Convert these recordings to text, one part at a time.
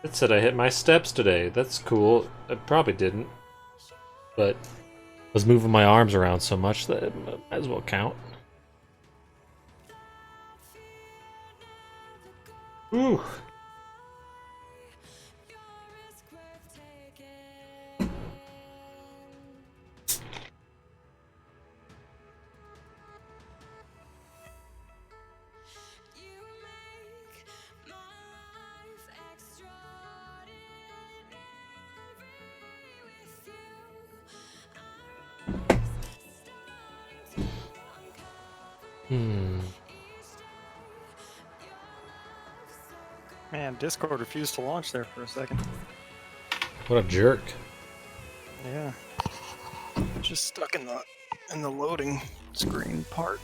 It said I hit my steps today. That's cool. I probably didn't, but I was moving my arms around so much that it might as well count. Ooh. Man, Discord refused to launch there for a second. What a jerk. Yeah. Just stuck in the loading screen part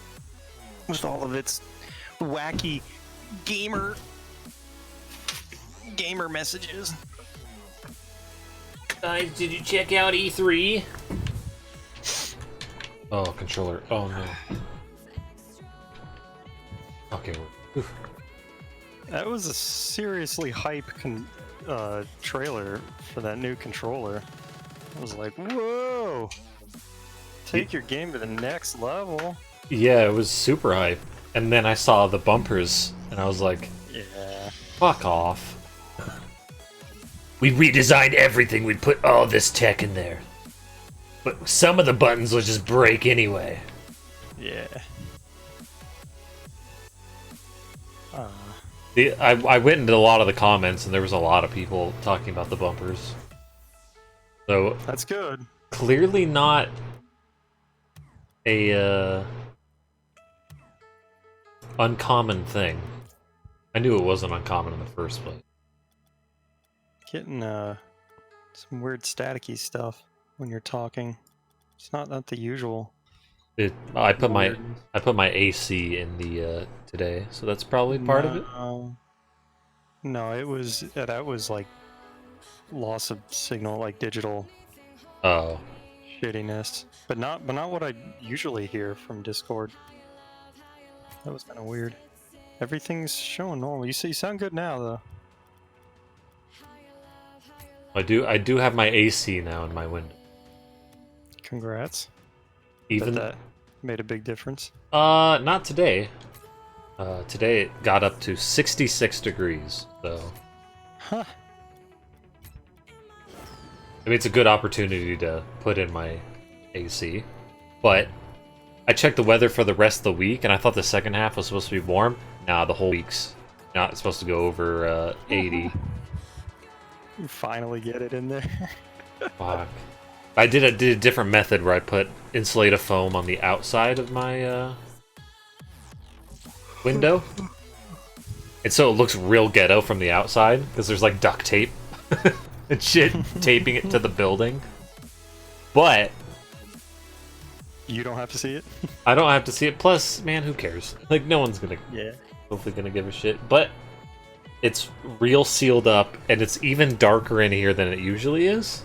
with all of its wacky gamer messages. Guys, did you check out E3? Oh, controller. Oh no. Okay. Oof. That was a seriously hype trailer for that new controller. I was like, whoa! Take your game to the next level. Yeah, it was super hype. And then I saw the bumpers, and I was like, yeah, fuck off. We redesigned everything, we put all this tech in there. But some of the buttons will just break anyway. Yeah. I went into a lot of the comments, and there was a lot of people talking about the bumpers. So that's good. Clearly not a uncommon thing. I knew it wasn't uncommon in the first place. Getting some weird staticky stuff when you're talking. It's not the usual. I put my AC in the today, so that's probably part of it. No, it was that was like loss of signal, like digital. Oh. Shittiness, but not what I usually hear from Discord. That was kind of weird. Everything's showing normal. You sound good now, though. I do have my AC now in my window. Congrats. Even that made a big difference. Not today. Today it got up to 66 degrees, so. Huh. I mean, it's a good opportunity to put in my AC, but I checked the weather for the rest of the week, and I thought the second half was supposed to be warm. Nah, the whole week's not supposed to go over 80. You finally get it in there. Fuck. I did a different method where I put insulative foam on the outside of my window, and so it looks real ghetto from the outside because there's like duct tape and shit taping it to the building. But you don't have to see it. I don't have to see it. Plus, man, who cares? Like, no one's gonna, hopefully, gonna give a shit. But it's real sealed up, and it's even darker in here than it usually is,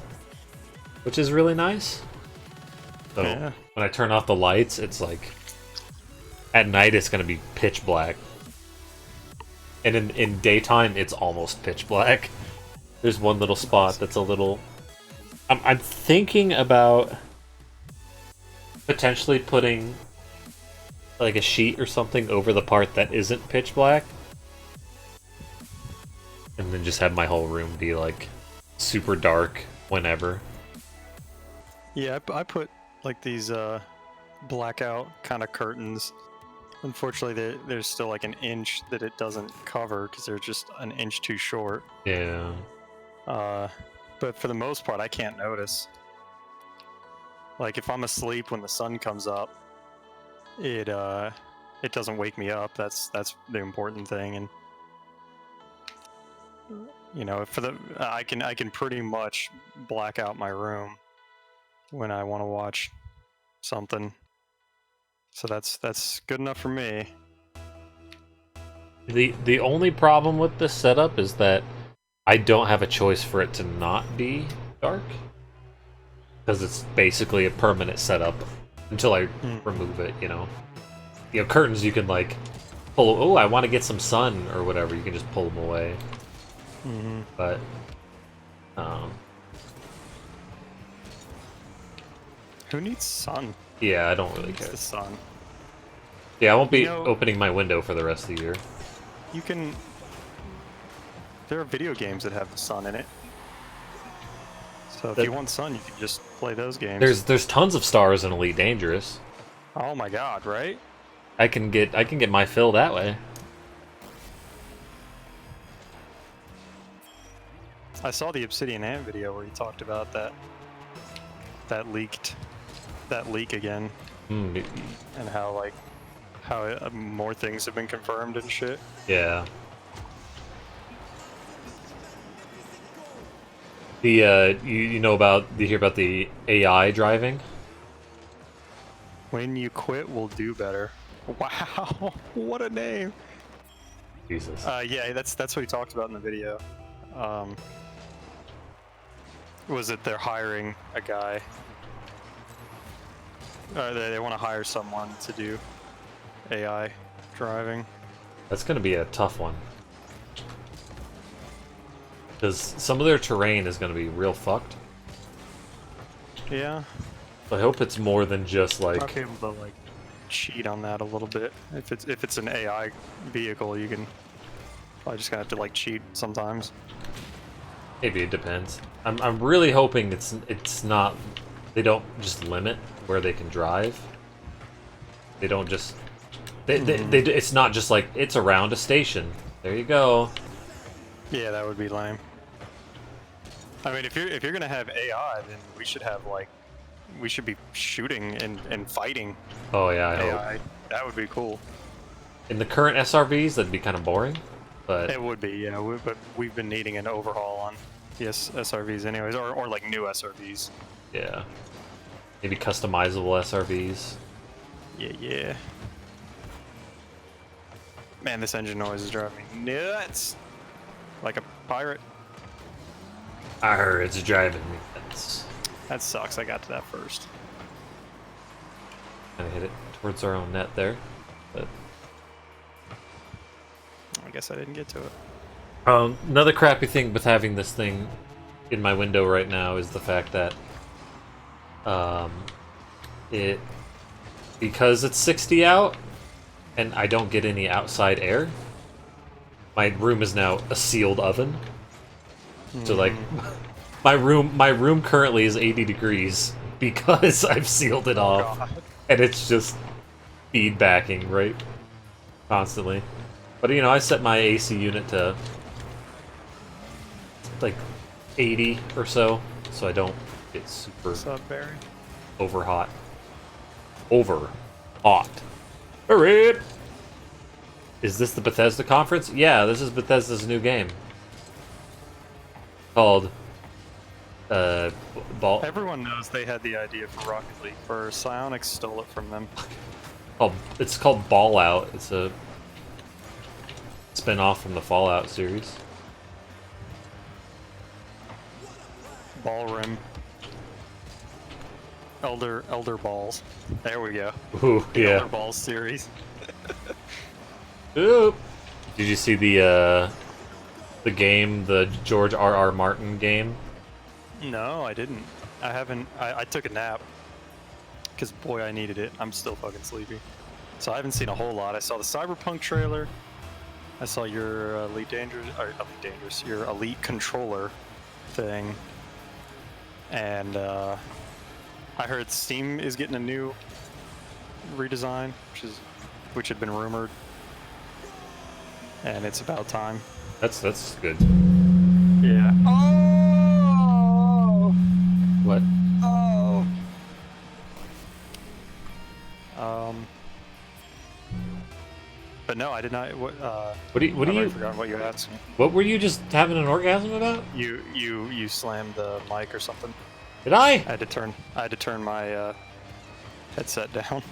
which is really nice. So when I turn off the lights, it's like at night it's gonna be pitch black, and in daytime it's almost pitch black. There's one little spot that's a little. I'm thinking about potentially putting like a sheet or something over the part that isn't pitch black, and then just have my whole room be like super dark whenever. Yeah, I put like these blackout kind of curtains. Unfortunately, there's still like an inch that it doesn't cover because they're just an inch too short. Yeah. But for the most part, I can't notice. Like if I'm asleep when the sun comes up, it doesn't wake me up. That's the important thing. And you know, I can pretty much black out my room when I want to watch something. So that's good enough for me. The only problem with this setup is that I don't have a choice for it to not be dark, because it's basically a permanent setup until I remove it. You know, curtains you can like pull. Oh, I want to get some sun or whatever. You can just pull them away. But who needs sun? yeah, I don't really It's care. the sun. Yeah, I won't be opening my window for the rest of the year. You can. There are video games that have the sun in it. So if you want sun, you can just play those games. There's tons of stars in Elite Dangerous. Oh my god, right? I can get my fill that way. I saw the Obsidian Ant video where he talked about that leak again, Mm, and how more things have been confirmed and shit. yeah. The you hear about the AI driving? When you quit, we'll do better. Wow, what a name! Jesus. Yeah, that's what he talked about in the video. Was it they're hiring a guy? They want to hire someone to do AI driving. That's gonna be a tough one. Because some of their terrain is gonna be real fucked. Yeah. I hope it's more than just like. I'll be able to like cheat on that a little bit. If it's an AI vehicle, you can probably just gonna have to like cheat sometimes. Maybe it depends. I'm really hoping it's not. They don't just limit where they can drive. They don't just. It's not just like it's around a station. There you go. Yeah, that would be lame. I mean, if you're gonna have AI, then we should have like we should be shooting and fighting Oh yeah, I AI. hope. That would be cool. In the current SRVs, that'd be kind of boring. But It would be, yeah. But we've been needing an overhaul on the SRVs anyways, or like new SRVs. yeah, maybe customizable SRVs. Yeah. Man, this engine noise is driving me nuts. Like a pirate. Arr, it's driving me nuts. That sucks. I got to that first. Kind of hit it towards our own net there, but I guess I didn't get to it. another crappy thing with having this thing in my window right now is the fact that because it's 60 out and I don't get any outside air, my room is now a sealed oven. So like my room currently is 80 degrees because I've sealed it off. God. And it's just feedbacking right constantly. But you know, I set my AC unit to like 80 or so I don't get super What's up, Barry? over hot. Over hot. Alright. Is this the Bethesda conference? Yeah, this is Bethesda's new game. Called Ball. Everyone knows they had the idea for Rocket League first. Psionics stole it from them. It's called Ball Out. It's a spin-off from the Fallout series. Ballroom. Elder Balls. There we go. Ooh, The yeah. Elder Balls series. Oop. Did you see the game, the George R.R. Martin game? No, I didn't. I haven't. I took a nap. Because, boy, I needed it. I'm still fucking sleepy. So I haven't seen a whole lot. I saw the Cyberpunk trailer. I saw your Elite Dangerous, your Elite Controller thing. And I heard Steam is getting a new redesign, which had been rumored. And it's about time. That's good. Yeah. Oh! What? Oh! But no, I did not. What do you? I forgot what you asked me. What were you just having an orgasm about? You slammed the mic or something. Did I? I had to turn my headset down.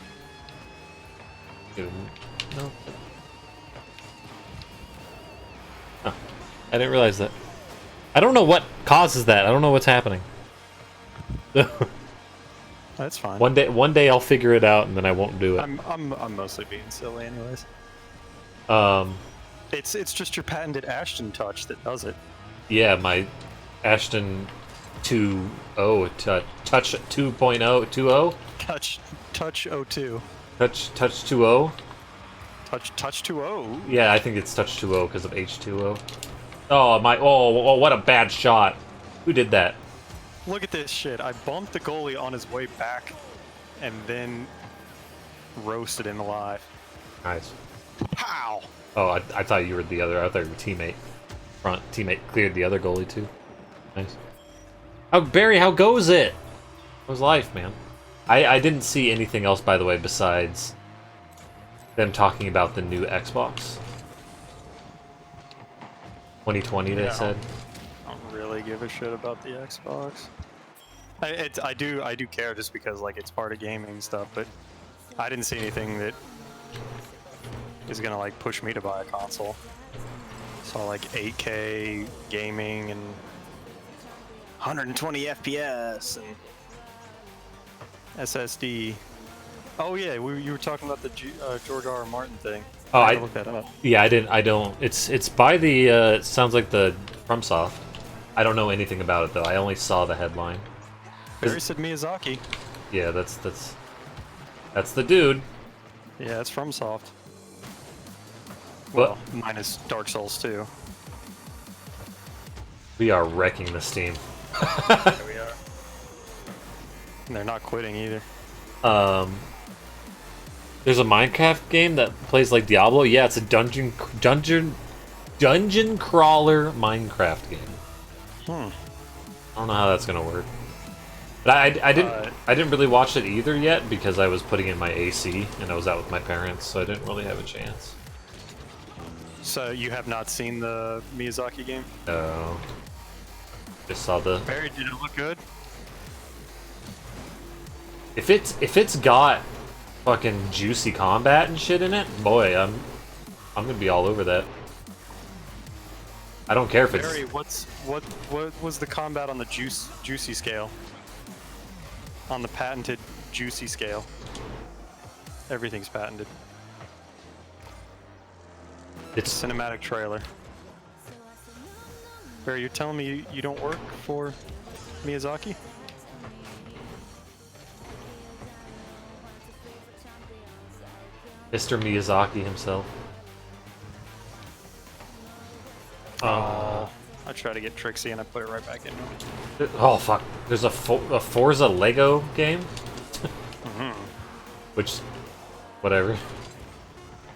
Dude, no. Oh, I didn't realize that. I don't know what causes that. I don't know what's happening. That's fine. One day I'll figure it out, and then I won't do it. I'm mostly being silly, anyways. Um, It's just your patented Ashton touch that does it. Yeah, my Ashton 2.0 touch 2.0 2.0 Touch O2. touch 2.0. Touch 2.0. Yeah, I think it's touch 2.0 because of H2O. Oh my! Oh, what a bad shot! Who did that? Look at this shit. I bumped the goalie on his way back, and then roasted him alive. Nice. Pow! Oh, I thought you were the other. I thought your teammate, front teammate, cleared the other goalie too. Nice. Oh, Barry, how goes it? How's life, man? I didn't see anything else, by the way, besides them talking about the new Xbox. 2020, they said. I don't really give a shit about the Xbox. I do care just because like it's part of gaming stuff, but I didn't see anything that is gonna like push me to buy a console. Saw like 8K gaming and 120 FPS and SSD. Oh yeah, you were talking about the George R. R. Martin thing. Oh, I looked that up. Yeah, I don't. It's by the. It sounds like the FromSoft. I don't know anything about it though. I only saw the headline. Barry said Miyazaki. Yeah, that's the dude. Yeah, it's FromSoft. Well, minus Dark Souls 2. We are wrecking this team. There we are. And they're not quitting either. There's a Minecraft game that plays like Diablo. Yeah, it's a dungeon crawler Minecraft game. I don't know how that's gonna work. But I didn't really watch it either yet because I was putting in my AC and I was out with my parents, so I didn't really have a chance. So you have not seen the Miyazaki game? No. Just saw the. Barry, did it look good? If it's got fucking juicy combat and shit in it, boy, I'm gonna be all over that. I don't care if it's. Barry, what was the combat on the juicy scale? On the patented juicy scale. Everything's patented. It's a cinematic trailer. Barry, you're telling me you don't work for Miyazaki? Mr. Miyazaki himself. I try to get tricksy and I put it right back in. Oh fuck! There's a Forza Lego game. Which, whatever.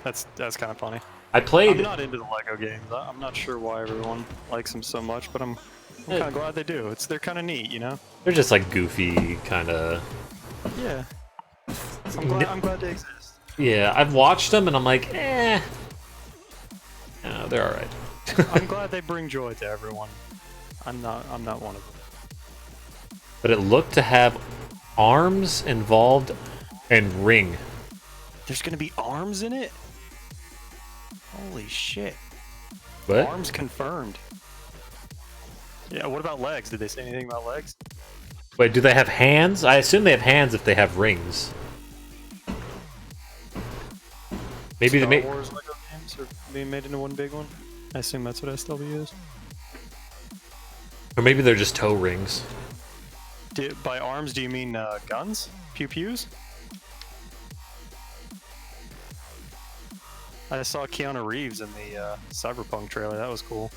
That's kind of funny. I played. I'm not into the Lego games. I'm not sure why everyone likes them so much, but I'm kind of glad they do. They're kind of neat, you know. They're just like goofy, kind of. Yeah. I'm glad they exist. Yeah, I've watched them and I'm like, eh. No, they're all right. I'm glad they bring joy to everyone. I'm not one of them. But it looked to have arms involved and ring. There's gonna be arms in it? Holy shit. What? Arms confirmed. Yeah, what about legs? Did they say anything about legs? Wait, do they have hands? I assume they have hands if they have rings. Maybe Star they make. Wars Lego games are being made into one big one. I assume that's what SW is. Or maybe they're just toe rings. By arms, do you mean guns? Pew-pews? I saw Keanu Reeves in the Cyberpunk trailer. That was cool.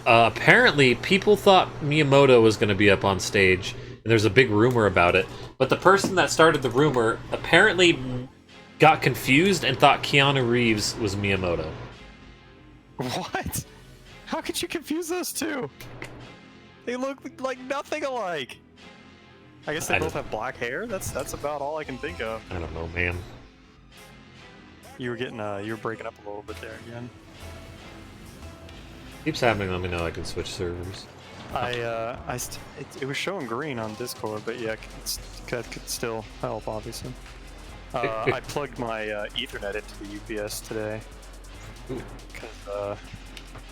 Apparently, people thought Miyamoto was going to be up on stage, and there's a big rumor about it. But the person that started the rumor apparently got confused and thought Keanu Reeves was Miyamoto. What? How could you confuse those two? They look like nothing alike. I guess they both have black hair. That's about all I can think of. I don't know, man. You were breaking up a little bit there again. Keeps happening. Let me know. I can switch servers. It was showing green on Discord, but yeah, that could still help, obviously. I plugged my Ethernet into the UPS today. Because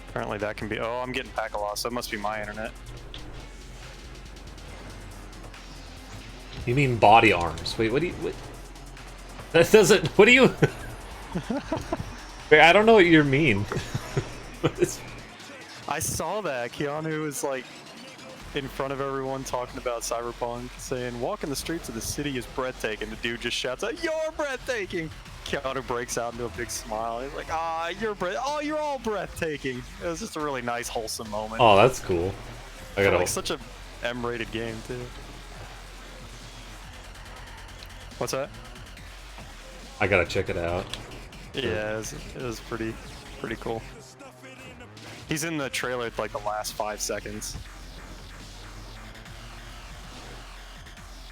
apparently that can be. Oh, I'm getting packet loss, so it must be my internet. You mean body arms? Wait, what do you? What? That doesn't. What do you? Wait, I don't know what you mean. I saw that. Keanu was like in front of everyone talking about Cyberpunk, saying, "Walking the streets of the city is breathtaking." The dude just shouts out, "You're breathtaking!" Keanu breaks out into a big smile. He's like, "Ah, you're all breathtaking." It was just a really nice, wholesome moment. Oh, that's cool. I gotta like such a M-rated game too. What's that? I gotta check it out. Yeah, it was pretty cool. He's in the trailer like the last 5 seconds.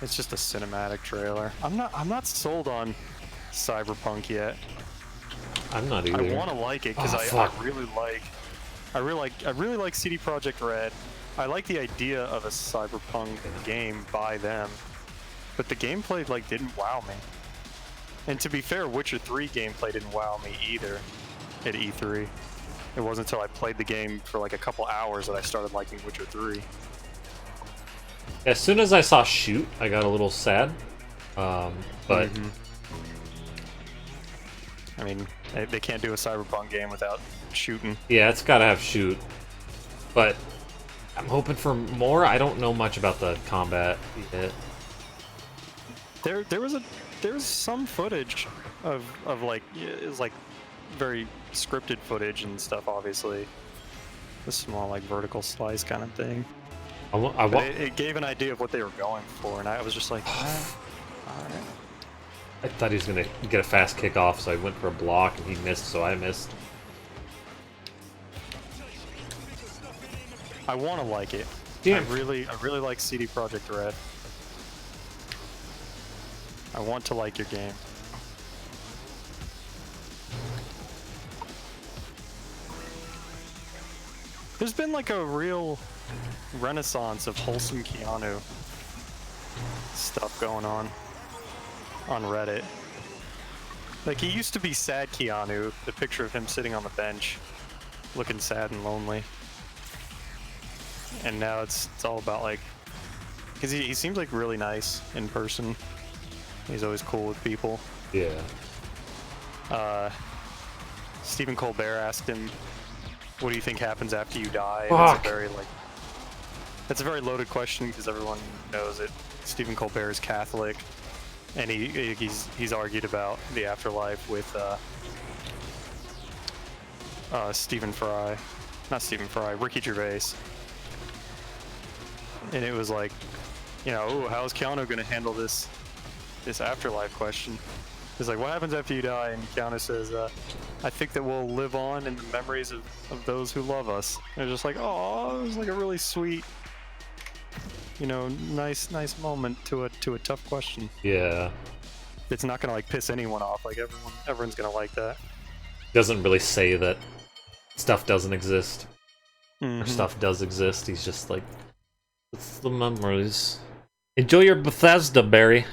It's just a cinematic trailer. I'm not sold on Cyberpunk yet. I'm not either. I want to like it because I really like CD Projekt Red. I like the idea of a Cyberpunk game by them, but the gameplay like didn't wow me. And to be fair, Witcher 3 gameplay didn't wow me either at E3. It wasn't until I played the game for like a couple hours that I started liking Witcher 3. As soon as I saw shoot, I got a little sad. But I mean, they can't do a Cyberpunk game without shooting. yeah, it's gotta have shoot. But I'm hoping for more. I don't know much about the combat yet. There was some footage of like it was like very scripted footage and stuff. Obviously, a small like vertical slice kind of thing. It gave an idea of what they were going for, and I was just like, all right. I thought he was gonna get a fast kickoff, so I went for a block and he missed, so I missed. I want to like it. Yeah. I really like CD Projekt Red. I want to like your game. There's been like a real renaissance of wholesome Keanu stuff going on Reddit. Like, he used to be sad Keanu, the picture of him sitting on the bench, looking sad and lonely. And now it's all about like, because he seems like really nice in person. He's always cool with people. Yeah. Stephen Colbert asked him, "What do you think happens after you die?" Fuck. That's a very loaded question because everyone knows it. Stephen Colbert is Catholic, and he's argued about the afterlife with Ricky Gervais, and it was like, you know, ooh, how's Keanu gonna handle this afterlife question? He's like, what happens after you die? And Keanu says, I think that we'll live on in the memories of those who love us. And it's just like, oh, it was like a really sweet, you know, nice moment to a tough question. Yeah. It's not gonna like piss anyone off. Like everyone's gonna like that. Doesn't really say that stuff doesn't exist. Or stuff does exist. He's just like, it's the memories. Enjoy your Bethesda, Barry.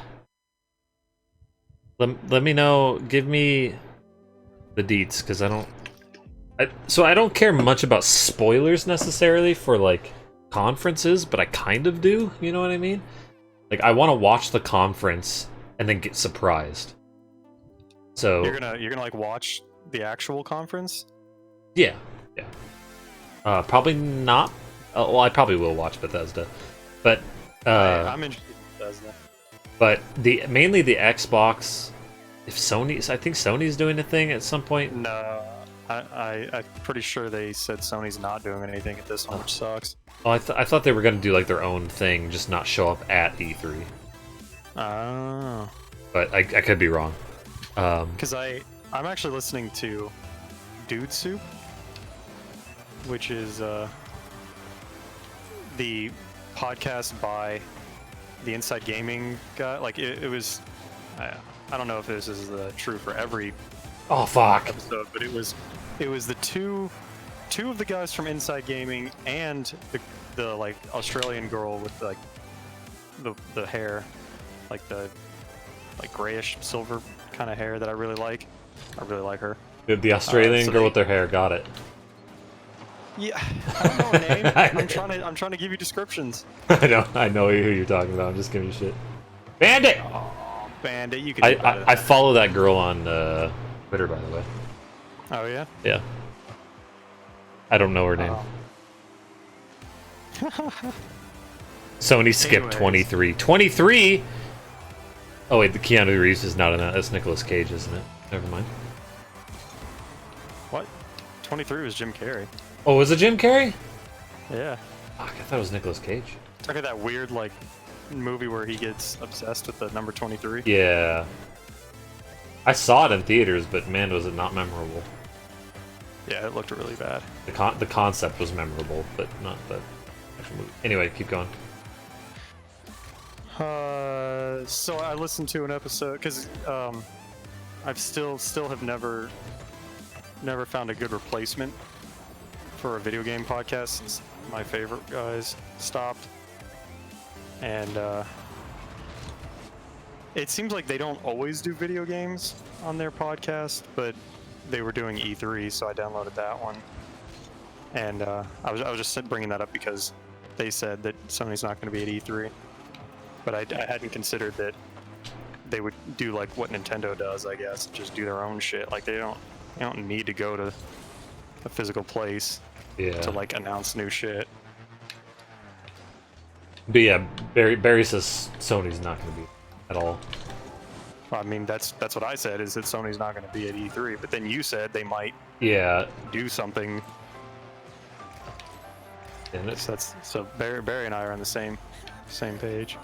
Let me know. Give me the deets, because I don't care much about spoilers necessarily for like conferences, but I kind of do. You know what I mean? Like, I want to watch the conference and then get surprised. So you're gonna like watch the actual conference? Yeah. Probably not. Well, I probably will watch Bethesda, but I'm interested in Bethesda. But mainly the Xbox. If I think Sony's doing a thing at some point. No, I'm pretty sure they said Sony's not doing anything at this one, which sucks. Oh, I thought they were going to do like their own thing, just not show up at E3. Oh. But I could be wrong. Because I'm actually listening to Dude Soup, which is the podcast by the Inside Gaming guy. Like it was, I don't know if this is true for every episode, but it was the two of the guys from Inside Gaming and the like Australian girl with like the hair, like the like grayish silver kind of hair that I really like. I really like her. The Australian girl with their hair, got it. Yeah, I don't know her name. I'm trying to give you descriptions. I know who you're talking about. I'm just giving you shit. Bandit! Oh, Bandit, you can do better. I follow that girl on Twitter, by the way. Oh yeah? Yeah. I don't know her name. Sony skipped 23. 23? Oh wait, the Keanu Reeves is not in that. That's Nicolas Cage, isn't it? Never mind. What? 23 was Jim Carrey. Oh, was it Jim Carrey? Yeah. Fuck, I thought it was Nicolas Cage. Look at that weird, like, movie where he gets obsessed with the number 23. Yeah. I saw it in theaters, but man, was it not memorable. Yeah, it looked really bad. The concept was memorable, but not the actual movie. Anyway, keep going. So I listened to an episode because I've still have never found a good replacement for a video game podcast since my favorite guys stopped, and it seems like they don't always do video games on their podcast, but they were doing E3, so I downloaded that one, and I was just bringing that up because they said that Sony's not going to be at E3. But I hadn't considered that they would do like what Nintendo does, I guess, just do their own shit. Like they don't need to go to a physical place to like announce new shit. But yeah, Barry says Sony's not going to be at all. I mean, that's what I said, is that Sony's not going to be at E3. But then you said they might do something. And So Barry and I are on the same page.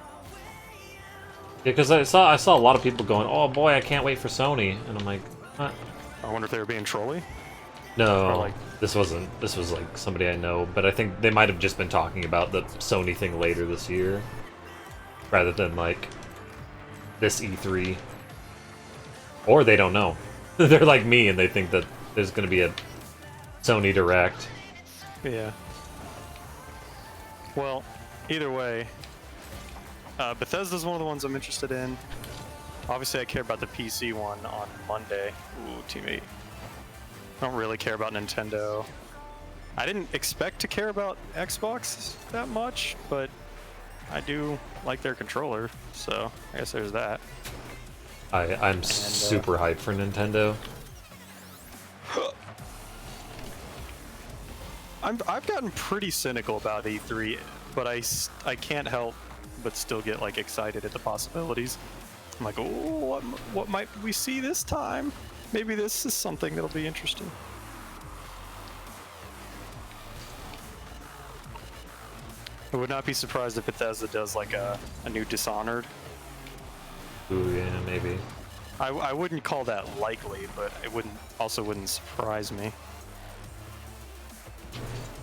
Yeah, because I saw a lot of people going, "Oh boy, I can't wait for Sony," and I'm like, "What?" I wonder if they were being trolly. No, this wasn't. This was like somebody I know, but I think they might have just been talking about the Sony thing later this year, rather than like this E3. Or they don't know. They're like me, and they think that there's going to be a Sony Direct. Yeah. Well, either way. Bethesda's one of the ones I'm interested in. Obviously, I care about the PC one on Monday. Ooh, teammate. I don't really care about Nintendo. I didn't expect to care about Xbox that much, but I do like their controller, so I guess there's that. I'm super hyped for Nintendo. I've gotten pretty cynical about E3, but I can't help but still get like excited at the possibilities. I'm like, oh, what might we see this time? Maybe this is something that'll be interesting. I would not be surprised if Bethesda does like a new Dishonored. Ooh, yeah, maybe. I wouldn't call that likely, but it wouldn't surprise me.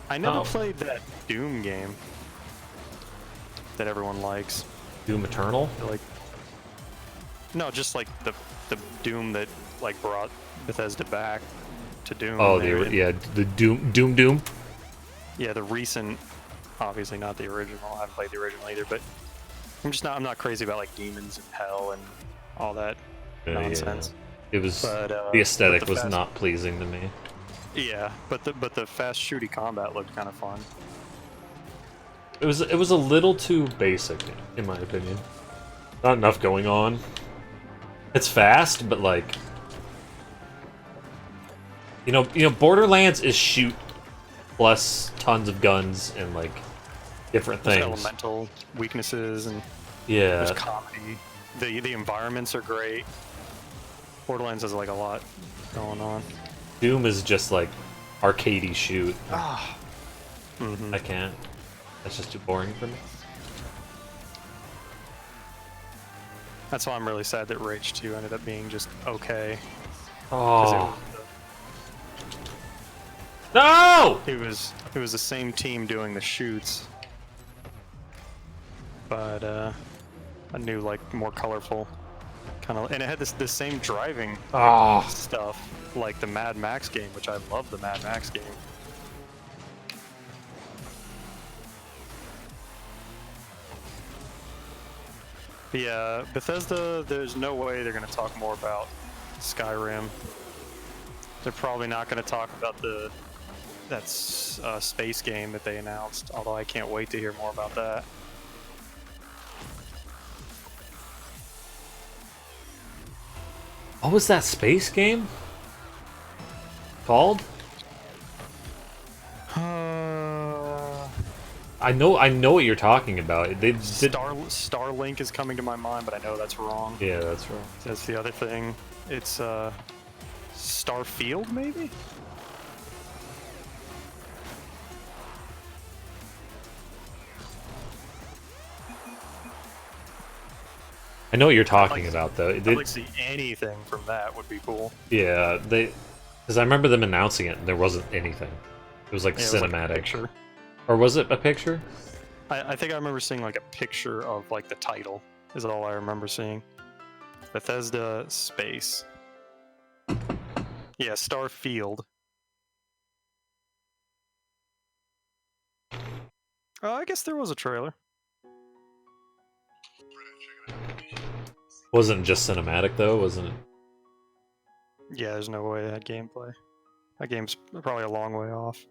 I never played that Doom game that everyone likes. Doom Eternal? Like, no, just like the Doom that like brought Bethesda back to Doom. Oh, the Doom. Yeah, the recent, obviously not the original. I haven't played the original either, but I'm not crazy about like demons and hell and all that nonsense. Yeah. It was the aesthetic was not pleasing to me. Yeah, but the fast shooty combat looked kind of fun. It was a little too basic, in my opinion. Not enough going on. It's fast, but like, you know, Borderlands is shoot plus tons of guns and like different things. There's elemental weaknesses and there's comedy. The environments are great. Borderlands has like a lot going on. Doom is just like arcadey shoot. Mm-hmm. I can't. That's just too boring for me. That's why I'm really sad that Rage 2 ended up being just okay. Oh. No! It was the same team doing the shoots, but a new, like, more colorful kind of, and it had the same driving stuff like the Mad Max game, which I love the Mad Max game. But yeah, Bethesda, there's no way they're going to talk more about Skyrim. They're probably not going to talk about that space game that they announced, although I can't wait to hear more about that. What was that space game called? I know what you're talking about. They did... Starlink is coming to my mind, but I know that's wrong. Yeah, that's wrong. That's the other thing. It's Starfield, maybe? I know what you're talking about, though. I'd like to see anything from that would be cool. Yeah, because I remember them announcing it, and there wasn't anything. It was like cinematic. It was like a picture. Or was it a picture? I think I remember seeing like a picture of like the title. Is all I remember seeing. Bethesda Space. Yeah, Starfield. Oh, I guess there was a trailer. Wasn't just cinematic though, wasn't it? Yeah, there's no way that gameplay. That game's probably a long way off.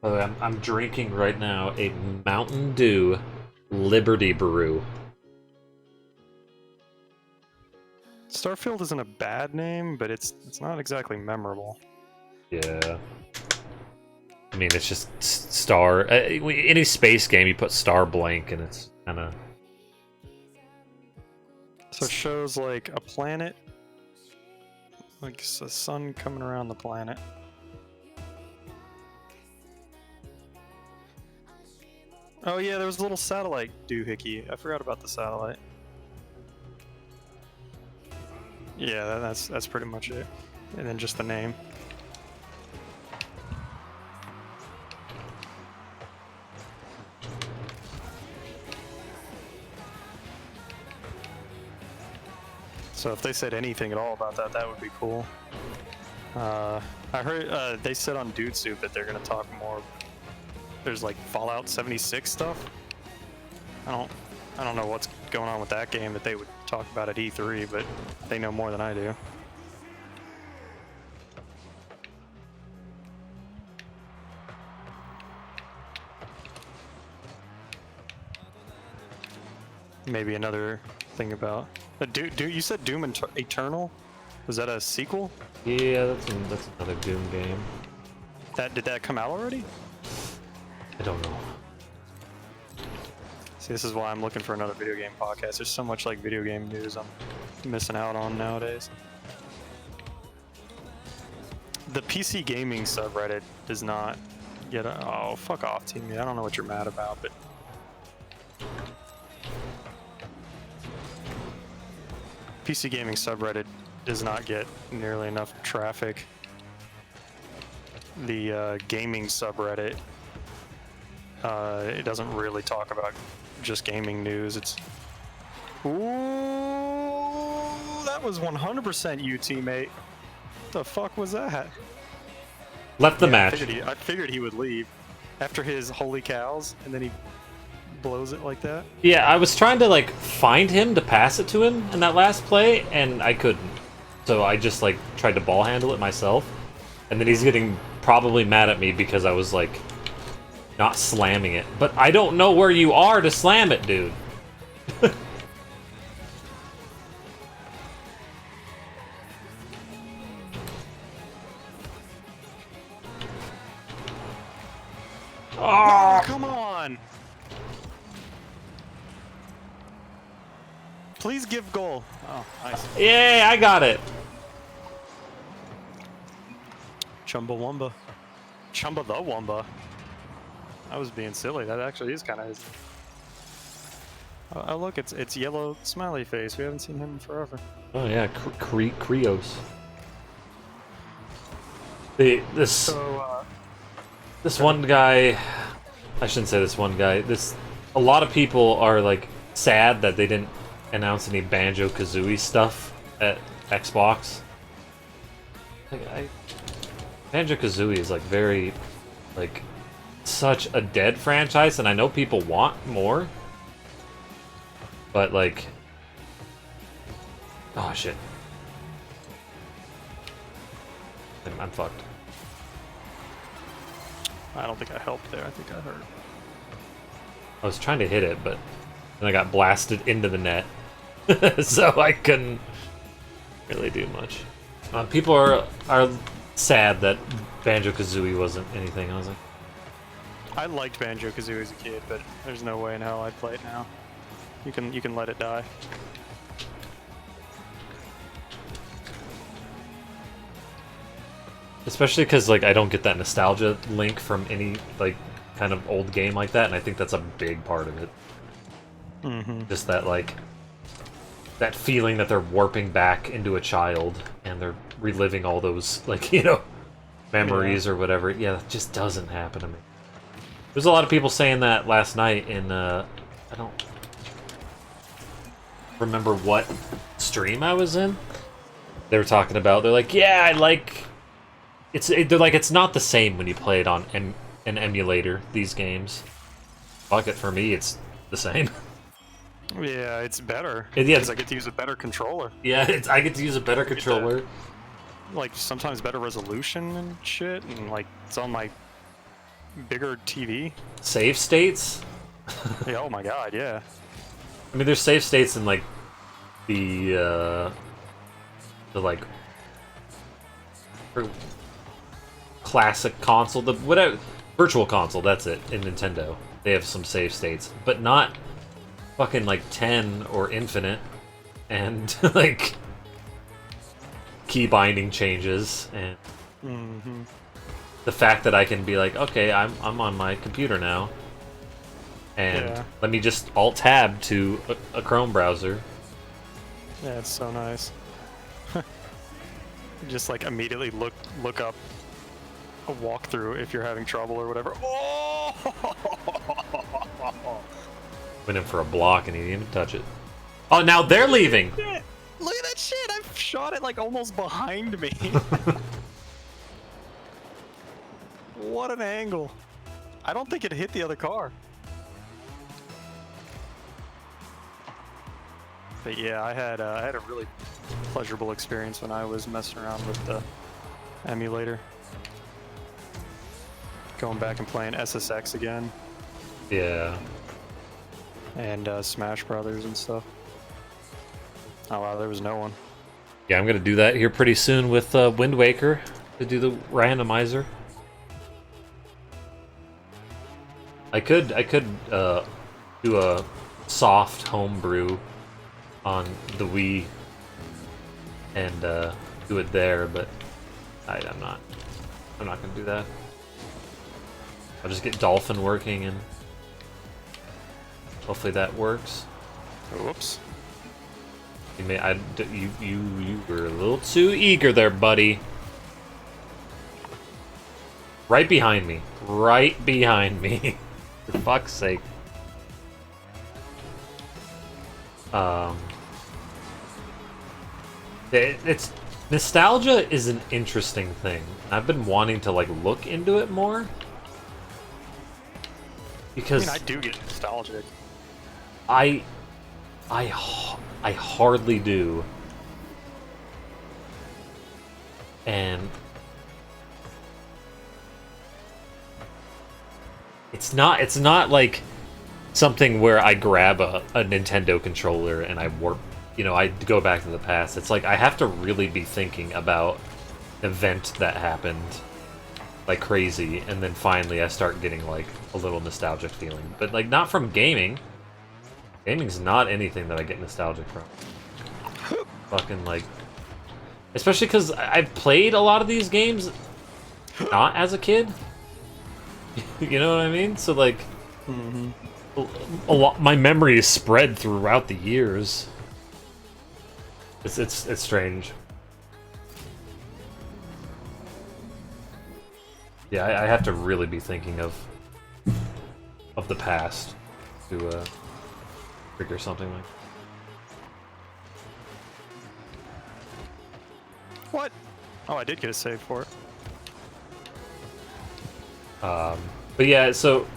By the way, I'm drinking right now a Mountain Dew Liberty Brew. Starfield isn't a bad name, but it's not exactly memorable. Yeah. I mean, it's just star. Any space game, you put star blank, and it's kind of. So it shows like a planet, like the sun coming around the planet. Oh yeah, there was a little satellite doohickey. I forgot about the satellite. Yeah, that's pretty much it. And then just the name. So if they said anything at all about that, that would be cool. I heard they said on Dude Soup that they're gonna talk more. There's like Fallout 76 stuff. I don't know what's going on with that game that they would talk about at E3, but they know more than I do. Maybe another thing about you said Doom Eternal? Was that a sequel? Yeah, that's another Doom game. Did that come out already? I don't know. See, this is why I'm looking for another video game podcast. There's so much like video game news I'm missing out on nowadays. The PC gaming subreddit does not get a... Oh, fuck off, teammate. I don't know what you're mad about, but... PC gaming subreddit does not get nearly enough traffic. The gaming subreddit, it doesn't really talk about just gaming news. It's... Ooh, that was 100% you, teammate. The fuck was that? Left the match. I figured he would leave after his holy cows, and then he blows it like that. Yeah, I was trying to like find him to pass it to him in that last play, and I couldn't. So I just like tried to ball handle it myself, and then he's getting probably mad at me because I was like not slamming it. But I don't know where you are to slam it, dude. Oh, come on! Please give goal. Oh, nice. Yay, I got it. Chumbawamba. Chumba the Wumba. I was being silly. That actually is kind of... Oh, look, it's yellow smiley face. We haven't seen him in forever. Oh yeah, Krios. This one guy, I shouldn't say this one guy. A lot of people are like sad that they didn't announce any Banjo-Kazooie stuff at Xbox. Like Banjo-Kazooie is like very, like, such a dead franchise, and I know people want more, but like, oh shit, I'm fucked. I don't think I helped there. I think I hurt. I was trying to hit it, but then I got blasted into the net, so I couldn't really do much. People are sad that Banjo-Kazooie wasn't anything. I was like, I liked Banjo-Kazooie as a kid, but there's no way in hell I'd play it now. You can let it die. Especially because like I don't get that nostalgia link from any like kind of old game like that, and I think that's a big part of it. Just that like that feeling that they're warping back into a child and they're reliving all those like memories or whatever. Yeah, that just doesn't happen to me. There's a lot of people saying that last night in I don't remember what stream I was in. They were talking about, they're like, yeah, I like they're like, it's not the same when you play it on an emulator, these games. Fuck it, for me it's the same. Yeah, it's better. Because I get to use a better controller. Yeah, I get to use a better controller. Like sometimes better resolution and shit, and like it's on my bigger TV. Save states? Yeah, oh my god, yeah. I mean, there's save states in like the like classic console, the whatever virtual console. That's it in Nintendo. They have some save states, but not fucking like 10 or infinite, and like key binding changes and the fact that I can be like, okay, I'm on my computer now, and let me just alt tab to a Chrome browser. Yeah, it's so nice. Just like immediately look up a walkthrough if you're having trouble or whatever. Oh! Went in for a block and he didn't even touch it. Oh, now they're leaving. Look at that shit! I've shot it like almost behind me. What an angle! I don't think it hit the other car. But yeah, I had a really pleasurable experience when I was messing around with the emulator. Going back and playing SSX again. Yeah. And Smash Brothers and stuff. Oh wow, there was no one. Yeah, I'm gonna do that here pretty soon with Wind Waker to do the randomizer. I could do a soft homebrew on the Wii and do it there, but I'm not gonna do that. I'll just get Dolphin working and hopefully that works. Whoops. You were a little too eager there, buddy. Right behind me. Right behind me. For fuck's sake. It's nostalgia is an interesting thing. I've been wanting to like look into it more because I mean, I do get nostalgic. I hardly do, and it's not like something where I grab a Nintendo controller and I warp, I go back to the past. It's like I have to really be thinking about an event that happened like crazy, and then finally I start getting like a little nostalgic feeling. But like not from gaming. Gaming's not anything that I get nostalgic from. Fucking like, especially because I've played a lot of these games not as a kid. You know what I mean? So like, a lot. My memory is spread throughout the years. It's strange. Yeah, I have to really be thinking of the past to trigger something like. What? Oh, I did get a save for it. But yeah, so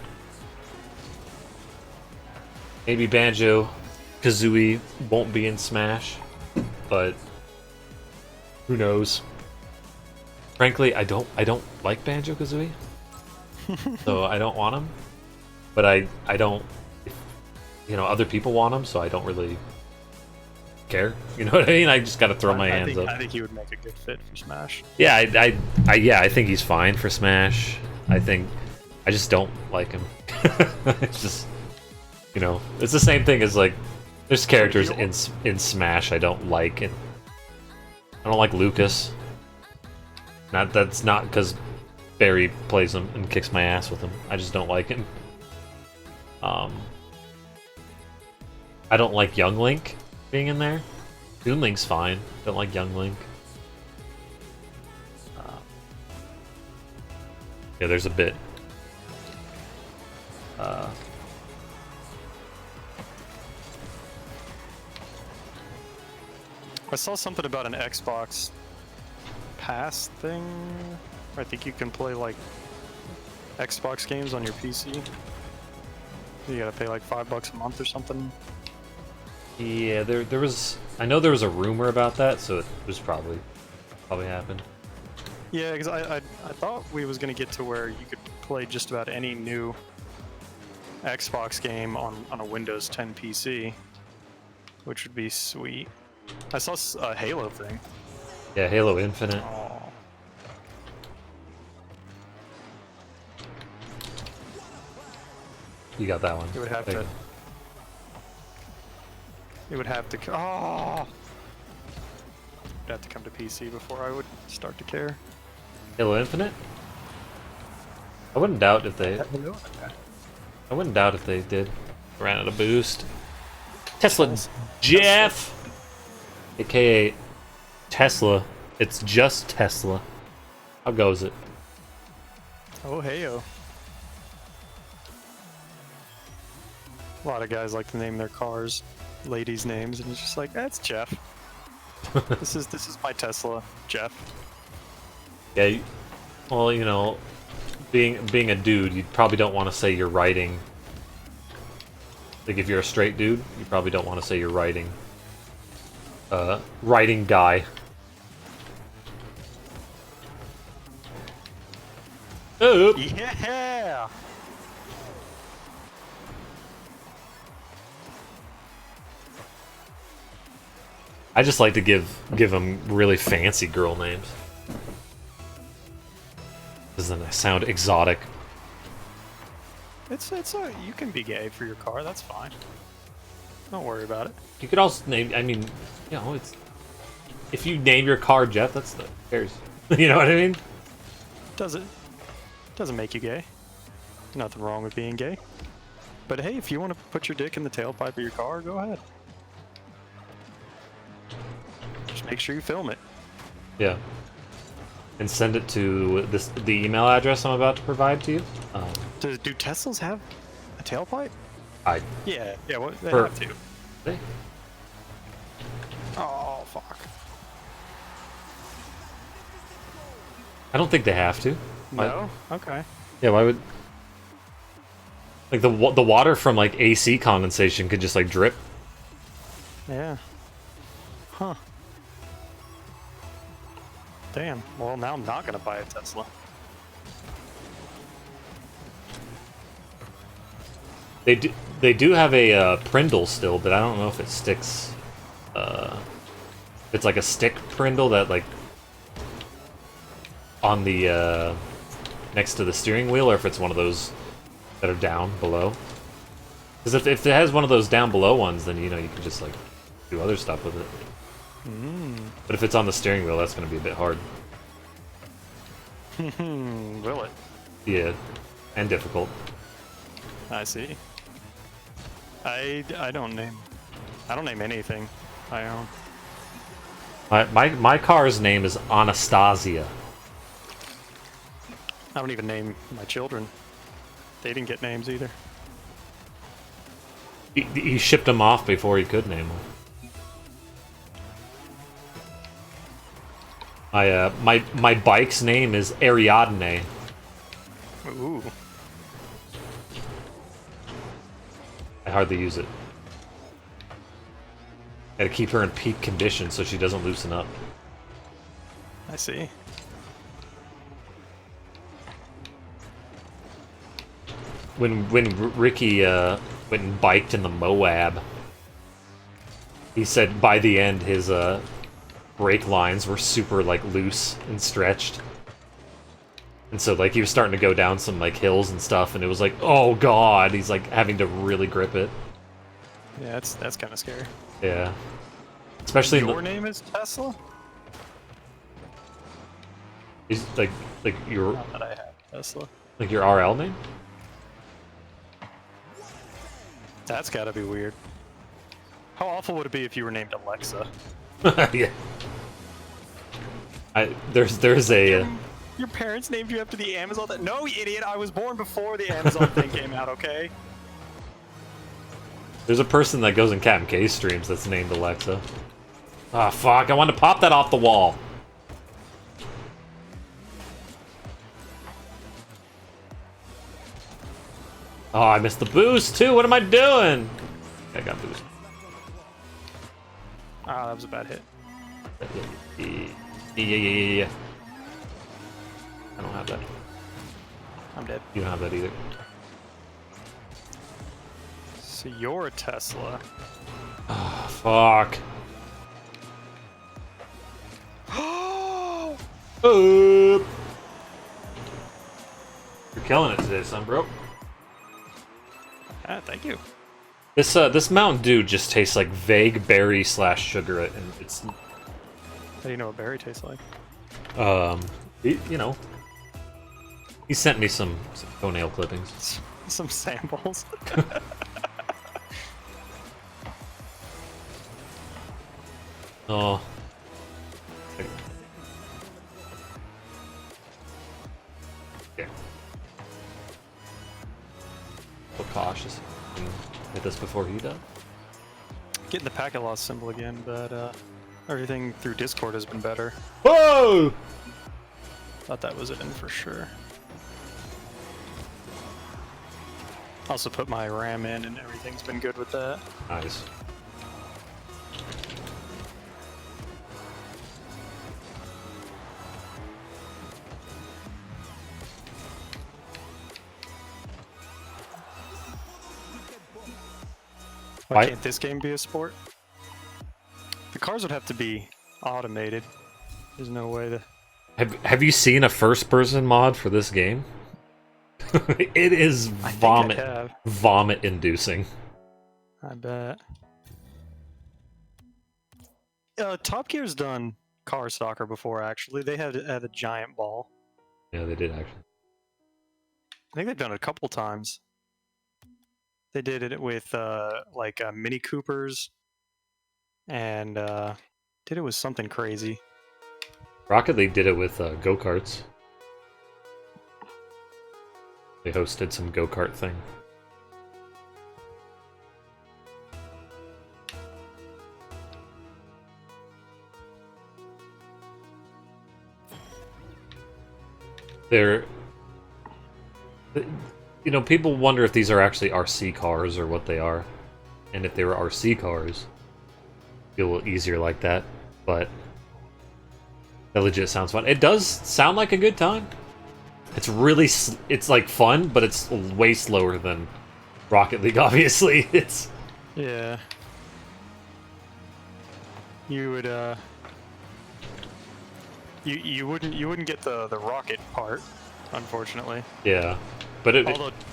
maybe Banjo-Kazooie won't be in Smash, but who knows? Frankly, I don't like Banjo-Kazooie, so I don't want him. But I don't, other people want him, so I don't really care. You know what I mean? I just gotta throw my hands up. I think he would make a good fit for Smash. Yeah, I think he's fine for Smash. I think I just don't like him. It's just, you know, it's the same thing as like there's characters in Smash I don't like, and I don't like Lucas. That's not because Barry plays him and kicks my ass with him. I just don't like him. I don't like Young Link being in there. Toon Link's fine. Don't like Young Link. Yeah, there's a bit. I saw something about an Xbox Pass thing. I think you can play like Xbox games on your PC. You gotta pay like $5 a month or something. Yeah, there was. I know there was a rumor about that, so it was probably happened. Yeah, because I thought we was gonna get to where you could play just about any new Xbox game on a Windows 10 PC, which would be sweet. I saw a Halo thing. Yeah, Halo Infinite. Oh. You got that one. It would have to. It would have to. Oh. It'd have to come to PC before I would start to care. Halo Infinite? I wouldn't doubt if they. I wouldn't doubt if they did. Ran out of boost. Tesla Jeff, aka Tesla. It's just Tesla. How goes it? Oh heyo. A lot of guys like to name their cars ladies' names, and it's just like, that's Jeff. This is my Tesla, Jeff. Yeah, well, you know, being a dude, you probably don't want to say you're writing. Like, if you're a straight dude, you probably don't want to say you're writing. Writing guy. Oh. Yeah. I just like to give them really fancy girl names. Doesn't that sound exotic? It's you can be gay for your car. That's fine. Don't worry about it. You could also name. I mean, you know, it's if you name your car Jeff, that's the cares. You know what I mean? Doesn't make you gay. Nothing wrong with being gay. But hey, if you want to put your dick in the tailpipe of your car, go ahead. Just make sure you film it. Yeah. And send it to the email address I'm about to provide to you. Do Teslas have a tailpipe? Yeah. Well, they have to. They? Oh fuck. I don't think they have to. No. Okay. Yeah. Why would? Like the water from like AC condensation could just like drip. Yeah. Huh. Damn. Well, now I'm not gonna buy a Tesla. They do have a Prindle still, but I don't know if it sticks. It's like a stick Prindle that like on the next to the steering wheel, or if it's one of those that are down below. Because if it has one of those down below ones, then you know you can just like do other stuff with it. But if it's on the steering wheel, that's going to be a bit hard. Will it? Yeah, and difficult. I see. I don't name anything I own. My car's name is Anastasia. I don't even name my children. They didn't get names either. He shipped them off before he could name them. My bike's name is Ariadne. Ooh. I hardly use it. Gotta keep her in peak condition so she doesn't loosen up. I see. When Ricky went and biked in the Moab, he said by the end his brake lines were super like loose and stretched. And so, like, he was starting to go down some, like, hills and stuff, and it was like, oh god, he's, like, having to really grip it. Yeah, that's kind of scary. Yeah. Especially Your name is Tesla? He's, like your... Not that I have Tesla. Like, your RL name? That's gotta be weird. How awful would it be if you were named Alexa? Yeah. There's a... Your parents named you after the Amazon thing? No, you idiot! I was born before the Amazon thing came out, okay? There's a person that goes in Captain K streams that's named Alexa. Ah, fuck, I wanted to pop that off the wall. Oh, I missed the boost, too! What am I doing? I got boost. Ah, that was a bad hit. Yeah. I don't have that. I'm dead. You don't have that either. So you're a Tesla. Ah, fuck. You're killing it today, son, bro. Ah, thank you. This Mountain Dew just tastes like vague berry / sugar, and it's... How do you know what berry tastes like? You know, he sent me some toenail clippings. Some samples. Oh. Yeah. So cautious. Hit this before he does. Getting the packet loss symbol again, but everything through Discord has been better. Whoa! Thought that was it in for sure. Also put my RAM in and everything's been good with that. Nice. Why can't this game be a sport? The cars would have to be automated. There's no way to... Have you seen a first-person mod for this game? It is vomit-inducing. I bet. Top Gear's done car soccer before, actually. They had a giant ball. Yeah, they did, actually. I think they've done it a couple times. They did it with, Mini Coopers, and did it with something crazy. Rocket League did it with go-karts. They hosted some go-kart thing. They're... You know, people wonder if these are actually RC cars or what they are. And if they were RC cars, it'd be a little easier like that. But that legit sounds fun. It does sound like a good time. It's really, it's like fun, but it's way slower than Rocket League, obviously. It's... Yeah. You would, You wouldn't get the rocket part, unfortunately. Yeah. But it,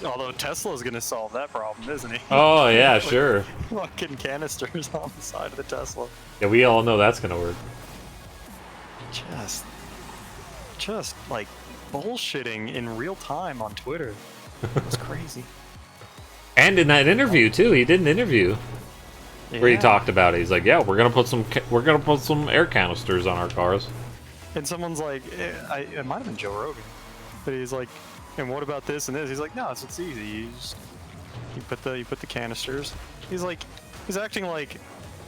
although Tesla's gonna solve that problem, isn't he? Oh yeah, sure. Fucking canisters on the side of the Tesla. Yeah, we all know that's gonna work. Just like bullshitting in real time on Twitter. It's crazy. And in that interview too, he did an interview where he talked about it. He's like, "Yeah, we're gonna put some air canisters on our cars." And someone's like, it might have been Joe Rogan, but he's like, "And what about this and this?" He's like, "No, it's easy. You put the canisters." He's acting like,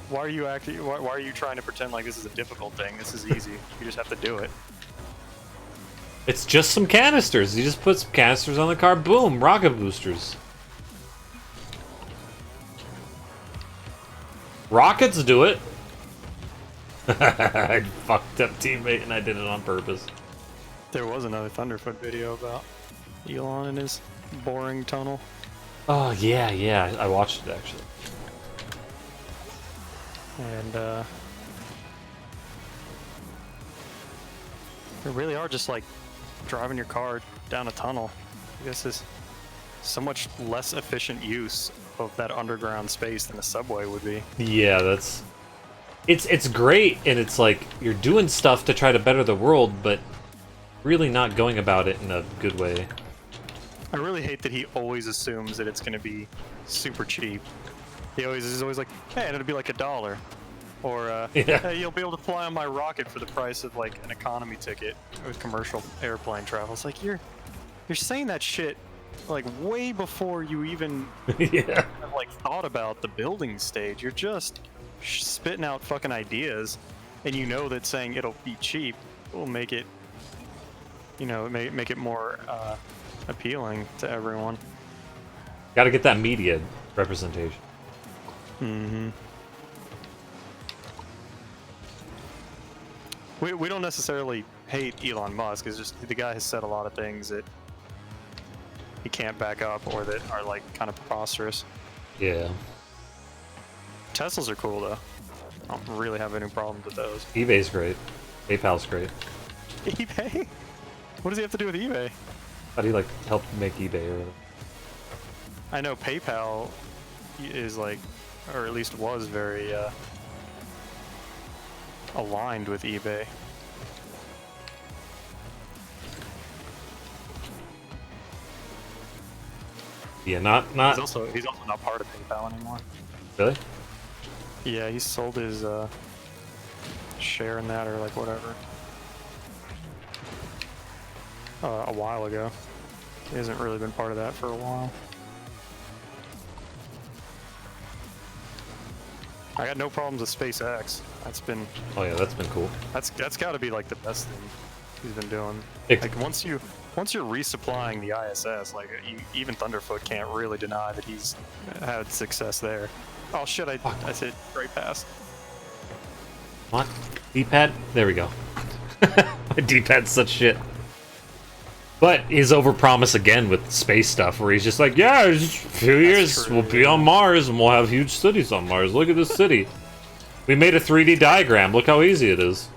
why are you trying to pretend like this is a difficult thing? This is easy. You just have to do it. It's just some canisters. You just put some canisters on the car. Boom, rocket boosters. Rockets do it. I fucked up teammate and I did it on purpose. There was another Thunderfoot video about Elon and his boring tunnel. Oh yeah, I watched it actually. And they really are just like driving your car down a tunnel. I guess is so much less efficient use of that underground space than a subway would be. Yeah, that's... It's great, and it's like, you're doing stuff to try to better the world, but really not going about it in a good way. I really hate that he always assumes that it's going to be super cheap. He's always like, hey, it'll be like $1. Or, hey, you'll be able to fly on my rocket for the price of, like, an economy ticket with commercial airplane travel. It's like, you're saying that shit, like, way before you even have, like, thought about the building stage. You're just spitting out fucking ideas, and you know that saying it'll be cheap will make it, you know, make it more, appealing to everyone. Gotta get that media representation. Mm-hmm. We don't necessarily hate Elon Musk. It's just the guy has said a lot of things that he can't back up or that are like kind of preposterous. Yeah. Teslas are cool though. I don't really have any problems with those. eBay's great. PayPal's great. eBay? What does he have to do with eBay? How do you like help make eBay or whatever? I know PayPal is like, or at least was very aligned with eBay. Yeah, not. He's also not part of PayPal anymore. Really? Yeah, he sold his share in that or like whatever a while ago. He hasn't really been part of that for a while. I got no problems with SpaceX. That's been... Oh yeah, that's been cool. That's got to be like the best thing he's been doing. It, like once you're resupplying the ISS, like even Thunderfoot can't really deny that he's had success there. Oh shit! I said great pass. Come on, D-pad. There we go. D-pad's such shit. But he's overpromised again with space stuff, where he's just like, yeah, in a few years we'll be on Mars and we'll have huge cities on Mars. Look at this city. We made a 3D diagram. Look how easy it is.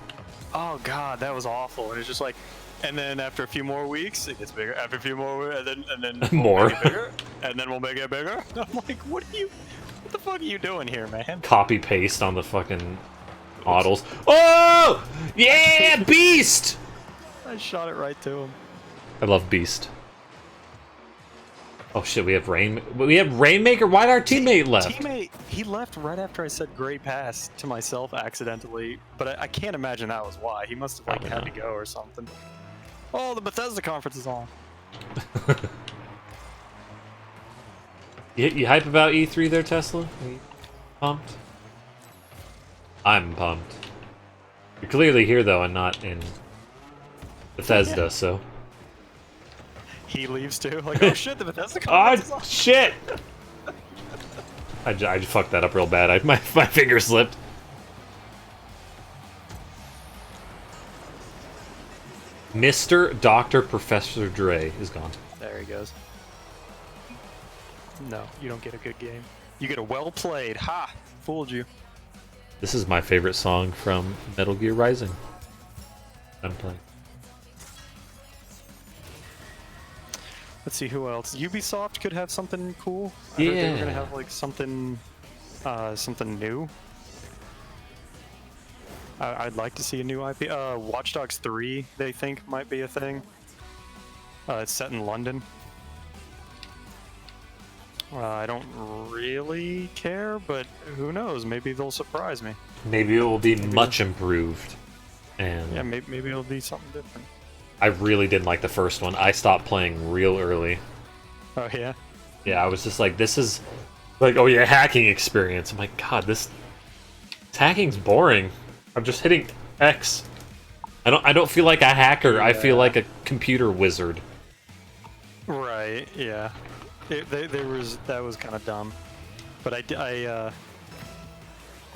Oh god, that was awful. And it's just like, and then after a few more weeks, it gets bigger. After a few more, and then we'll more, make it bigger, and then we'll make it bigger. I'm like, what the fuck are you doing here, man? Copy paste on the fucking models. Oh yeah, Beast! I shot it right to him. I love Beast. Oh shit, we have Rainmaker. Why'd our teammate left? He left right after I said great pass to myself accidentally, but I can't imagine that was why. He must have like had to go or something. Oh, the Bethesda conference is on. You hype about E3 there, Tesla? Are you pumped? I'm pumped. You're clearly here though, and not in Bethesda, so. He leaves too. Like, oh shit, the Bethesda conference is on. Shit! I just fucked that up real bad. My finger slipped. Mr. Dr. Professor Dre is gone. There he goes. No, you don't get a good game. You get a well played. Ha! Fooled you. This is my favorite song from Metal Gear Rising. I'm playing. Let's see who else. Ubisoft could have something cool. I Yeah. heard they were gonna have like something new. I'd like to see a new IP. Watch Dogs 3, they think might be a thing. It's set in London. I don't really care, but who knows? Maybe they'll surprise me. Maybe it will be much improved. And yeah, maybe it'll be something different. I really didn't like the first one. I stopped playing real early. Oh yeah? Yeah, I was just like, this is like, oh yeah, hacking experience. I'm like, God, this hacking's boring. I'm just hitting X. I don't feel like a hacker. Yeah. I feel like a computer wizard. Right. Yeah. That was kind of dumb, but I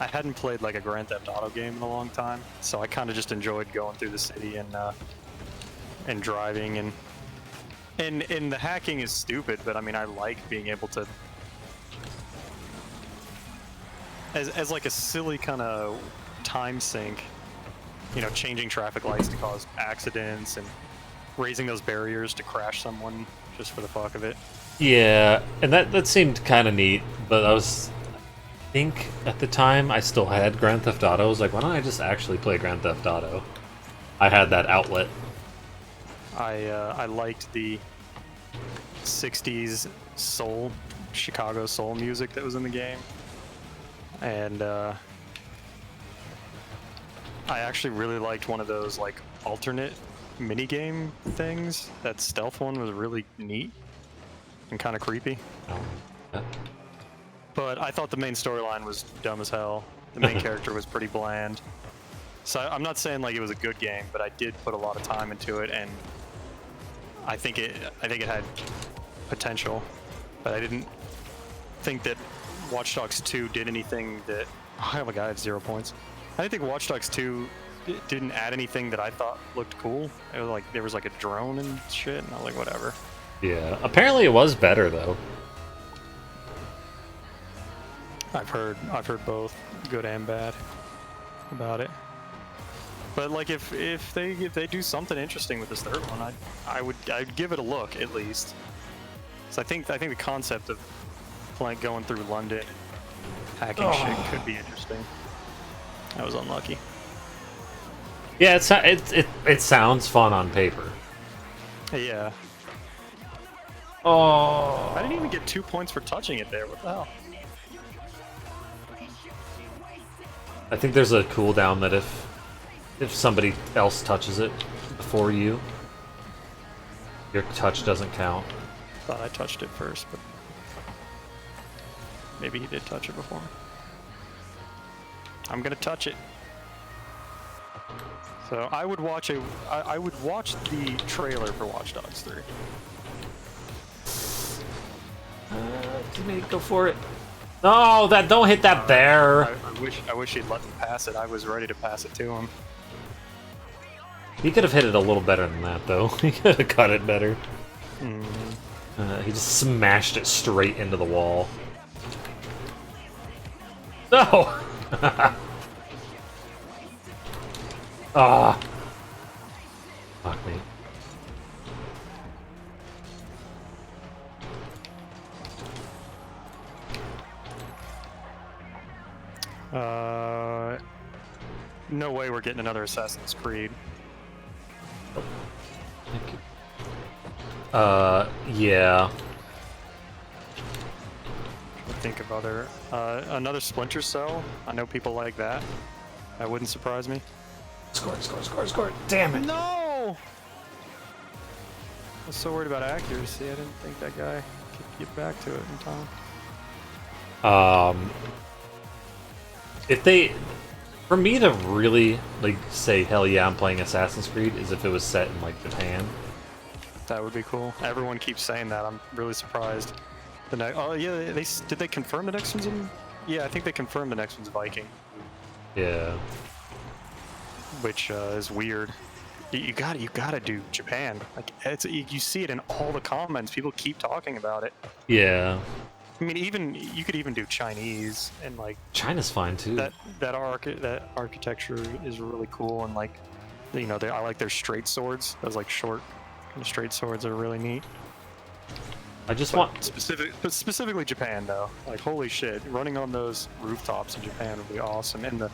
hadn't played like a Grand Theft Auto game in a long time, so I kind of just enjoyed going through the city and driving and the hacking is stupid, but I mean I like being able to as like a silly kind of time sink, you know, changing traffic lights to cause accidents and raising those barriers to crash someone just for the fuck of it. Yeah, and that seemed kind of neat, but I think at the time I still had Grand Theft Auto. I was like, why don't I just actually play Grand Theft Auto? I had that outlet. I liked the 60s soul, Chicago soul music that was in the game. And I actually really liked one of those like alternate minigame things. That stealth one was really neat and kind of creepy. Oh. Yeah. But I thought the main storyline was dumb as hell. The main character was pretty bland. So I'm not saying like it was a good game, but I did put a lot of time into it, and I think it had potential. But I didn't think that Watch Dogs 2 did anything that... Oh my god, I have 0 points. I didn't think Watch Dogs 2 didn't add anything that I thought looked cool. It was like there was like a drone and shit, and I was like, whatever. Yeah, apparently it was better though. I've heard both good and bad about it. But like if they do something interesting with this third one, I'd give it a look at least. So I think the concept of going through London and hacking shit could be interesting. I was unlucky. Yeah, it sounds fun on paper. Yeah. Oh, I didn't even get 2 points for touching it there. What the hell? I think there's a cooldown that if somebody else touches it before you, your touch doesn't count. Thought I touched it first, but maybe he did touch it before me. I'm gonna touch it. So I would watch the trailer for Watch Dogs 3. Go for it. No, don't hit that bear. I wish he'd let me pass it. I was ready to pass it to him. He could have hit it a little better than that, though. He could have cut it better. He just smashed it straight into the wall. No! Ah. Fuck me. No way we're getting another Assassin's Creed. Thank you. Yeah. Think of other... another Splinter Cell. I know people like that. That wouldn't surprise me. Score. Damn it. No! I was so worried about accuracy, I didn't think that guy could get back to it in time. If they... For me to really, like, say, hell yeah, I'm playing Assassin's Creed, is if it was set in, like, Japan. That would be cool. Everyone keeps saying that. I'm really surprised. Oh, yeah, did they confirm the next one's in... Yeah, I think they confirmed the next one's Viking. Yeah. Which is weird. You gotta do Japan. Like you see it in all the comments. People keep talking about it. Yeah. I mean, you could even do Chinese, and like China's fine too. That architecture is really cool, and like, you know, I like their straight swords. Those like short, straight swords are really neat. I just want specifically Japan though. Like holy shit, running on those rooftops in Japan would be awesome, and the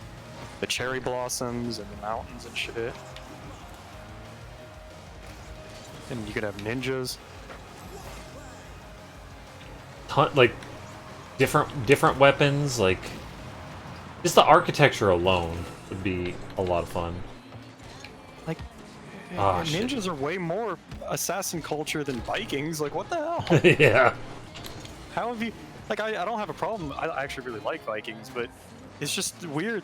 cherry blossoms and the mountains and shit. And you could have ninjas. Like different weapons, like just the architecture alone would be a lot of fun. Like ninjas shit. are way more assassin culture than Vikings. Like what the hell? Yeah. How have you? Like I don't have a problem. I actually really like Vikings, but it's just weird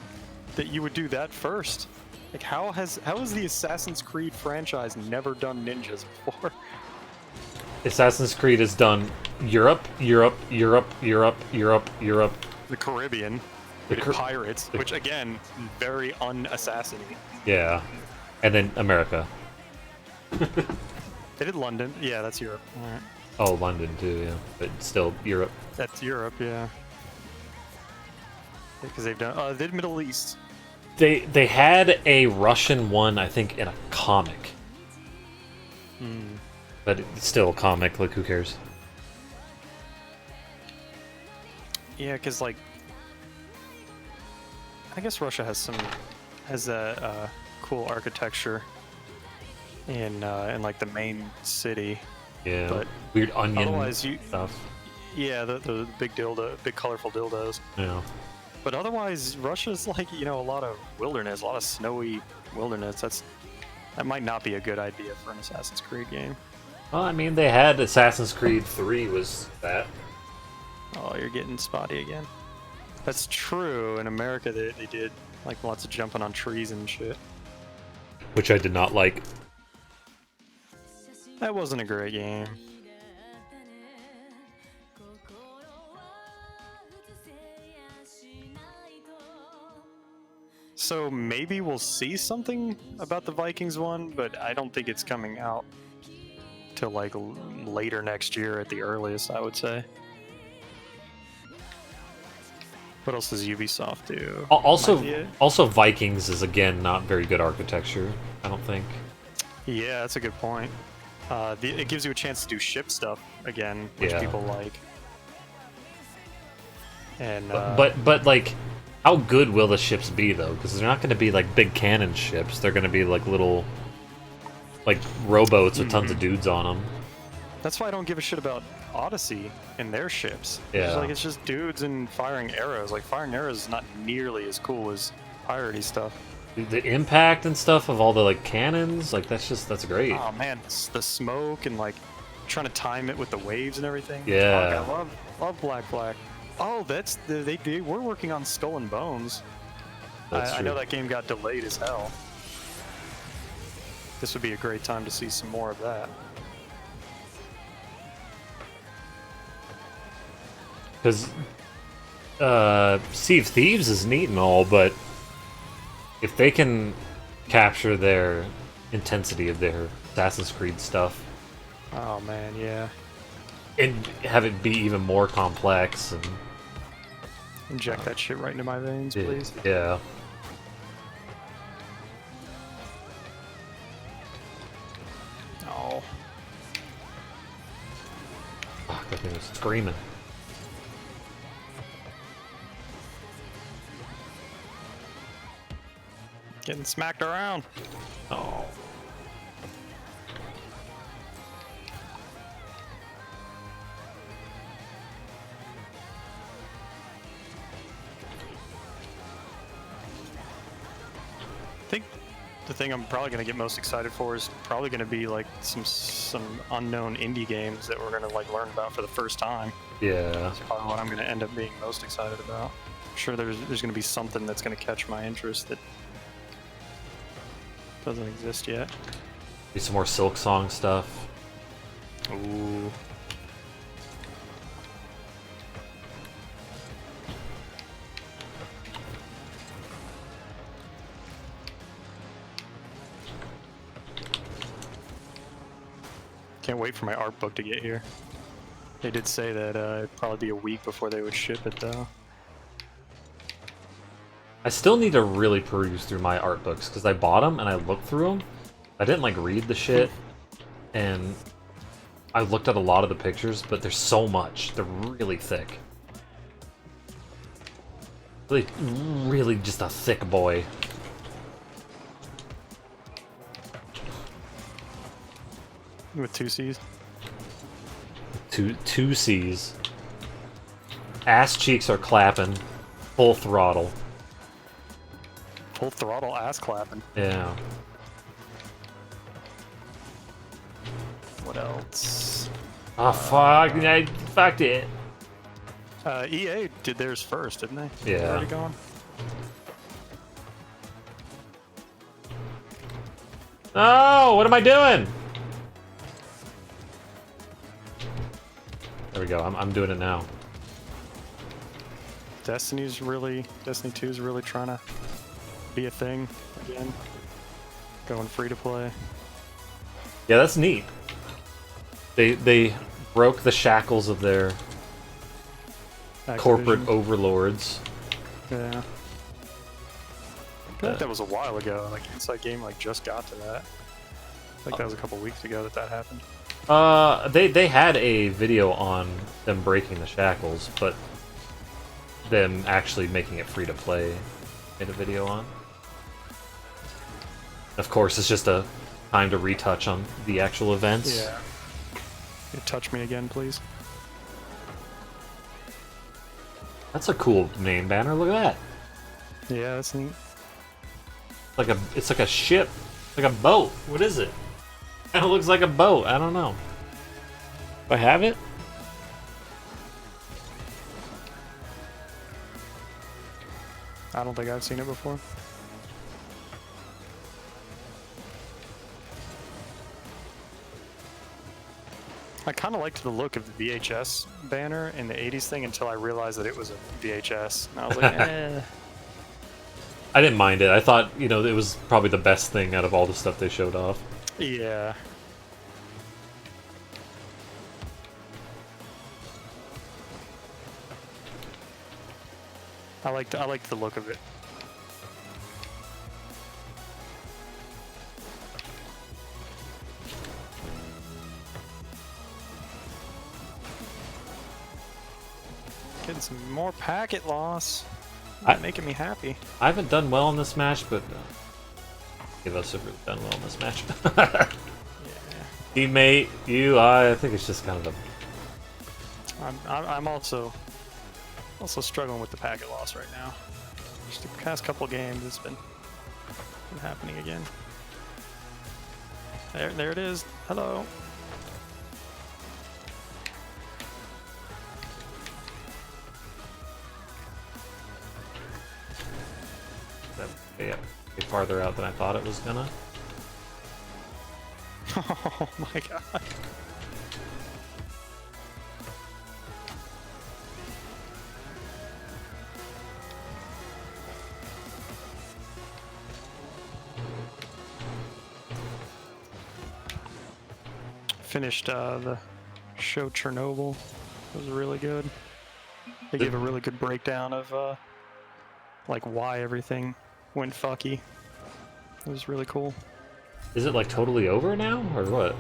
that you would do that first. Like how has the Assassin's Creed franchise never done ninjas before? Assassin's Creed has done Europe. The Caribbean, pirates, which again, very un-assassiny. Yeah, and then America. They did London. Yeah, that's Europe. All right. Oh, London too. Yeah, but still Europe. That's Europe. Yeah. Because they've done. They did Middle East. They had a Russian one, I think, in a comic. But it's still a comic, like who cares? Yeah, because like, I guess Russia has a cool architecture in like the main city. Yeah, but weird onion otherwise stuff. Yeah, the big big colorful dildos. Yeah. But otherwise, Russia's like, you know, a lot of wilderness, a lot of snowy wilderness. That might not be a good idea for an Assassin's Creed game. Well, I mean, they had Assassin's Creed 3 was that. Oh, you're getting spotty again. That's true. In America, they did like lots of jumping on trees and shit. Which I did not like. That wasn't a great game. So maybe we'll see something about the Vikings one, but I don't think it's coming out till like later next year at the earliest, I would say. What else does Ubisoft do? Also, Vikings is again not very good architecture, I don't think. Yeah, that's a good point. It gives you a chance to do ship stuff again, which people like. And but like, how good will the ships be though? Because they're not going to be like big cannon ships. They're going to be like little, like rowboats with tons of dudes on them. That's why I don't give a shit about Odyssey and their ships. Yeah. It's just dudes and firing arrows. Like firing arrows is not nearly as cool as piratey stuff. The impact and stuff of all the like cannons, like that's great. Oh man, the smoke and like trying to time it with the waves and everything. Yeah. Oh, I love Black Flag. Oh, they were working on Skull and Bones. I know that game got delayed as hell. This would be a great time to see some more of that. Because Sea of Thieves is neat and all, but if they can capture their intensity of their Assassin's Creed stuff, oh man, yeah, and have it be even more complex and inject that shit right into my veins, please. Yeah. Oh. Fuck, that thing was screaming. Getting smacked around. Oh. I think the thing I'm probably going to get most excited for is probably going to be like some unknown indie games that we're going to like learn about for the first time. Yeah. That's probably what I'm going to end up being most excited about. I'm sure there's going to be something that's going to catch my interest that doesn't exist yet. Be some more Silk Song stuff. Ooh. Can't wait for my art book to get here. They did say that it'd probably be a week before they would ship it, though. I still need to really peruse through my art books, because I bought them and I looked through them. I didn't, like, read the shit, and I looked at a lot of the pictures, but there's so much. They're really thick. Really, really just a thick boy. With 2 C's? Two C's. Ass cheeks are clapping. Full throttle. Full throttle ass clapping. Yeah. What else? Oh, fuck. I fucked it. EA did theirs first, didn't they? Yeah. They're already gone? Oh, what am I doing? There we go. I'm doing it now. Destiny 2 is really trying to be a thing again. Going free to play. Yeah, that's neat. They broke the shackles of their corporate overlords. Yeah. I feel like that was a while ago. Like Inside Game just got to that. think that was a couple weeks ago that happened. They had a video on them breaking the shackles, but them actually making it free to play, made a video on. Of course, it's just a time to retouch on the actual events. Yeah. You touch me again, please. That's a cool name banner. Look at that. Yeah, that's neat. It's like a ship, like a boat. What is it? It looks like a boat. I don't know. Do I have it? I don't think I've seen it before. I kind of liked the look of the VHS banner in the 80s thing until I realized that it was a VHS. And I was like, eh. I didn't mind it. I thought, it was probably the best thing out of all the stuff they showed off. Yeah. I liked the look of it. Getting some more packet loss. Making me happy. I haven't done well in this match, but give us have really done well in this match. Yeah. Teammate, I think it's just kind of a. I'm also struggling with the packet loss right now. Just the past couple games, it's been happening again. There it is. Hello. Yeah, way farther out than I thought it was gonna. Oh my god. Finished the show Chernobyl. It was really good. They gave a really good breakdown of like why everything went fucky. It was really cool. Is it like totally over now, or what?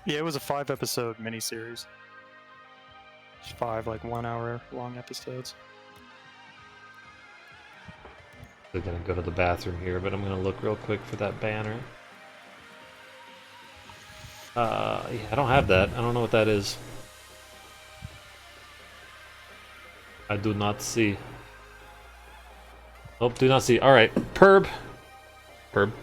Yeah, it was a 5-episode miniseries. It's 5 like 1 hour long episodes. We're gonna go to the bathroom here, but I'm gonna look real quick for that banner. Yeah, I don't have that. I don't know what that is. I do not see. Oh, do not see. Alright, Perb. Perb.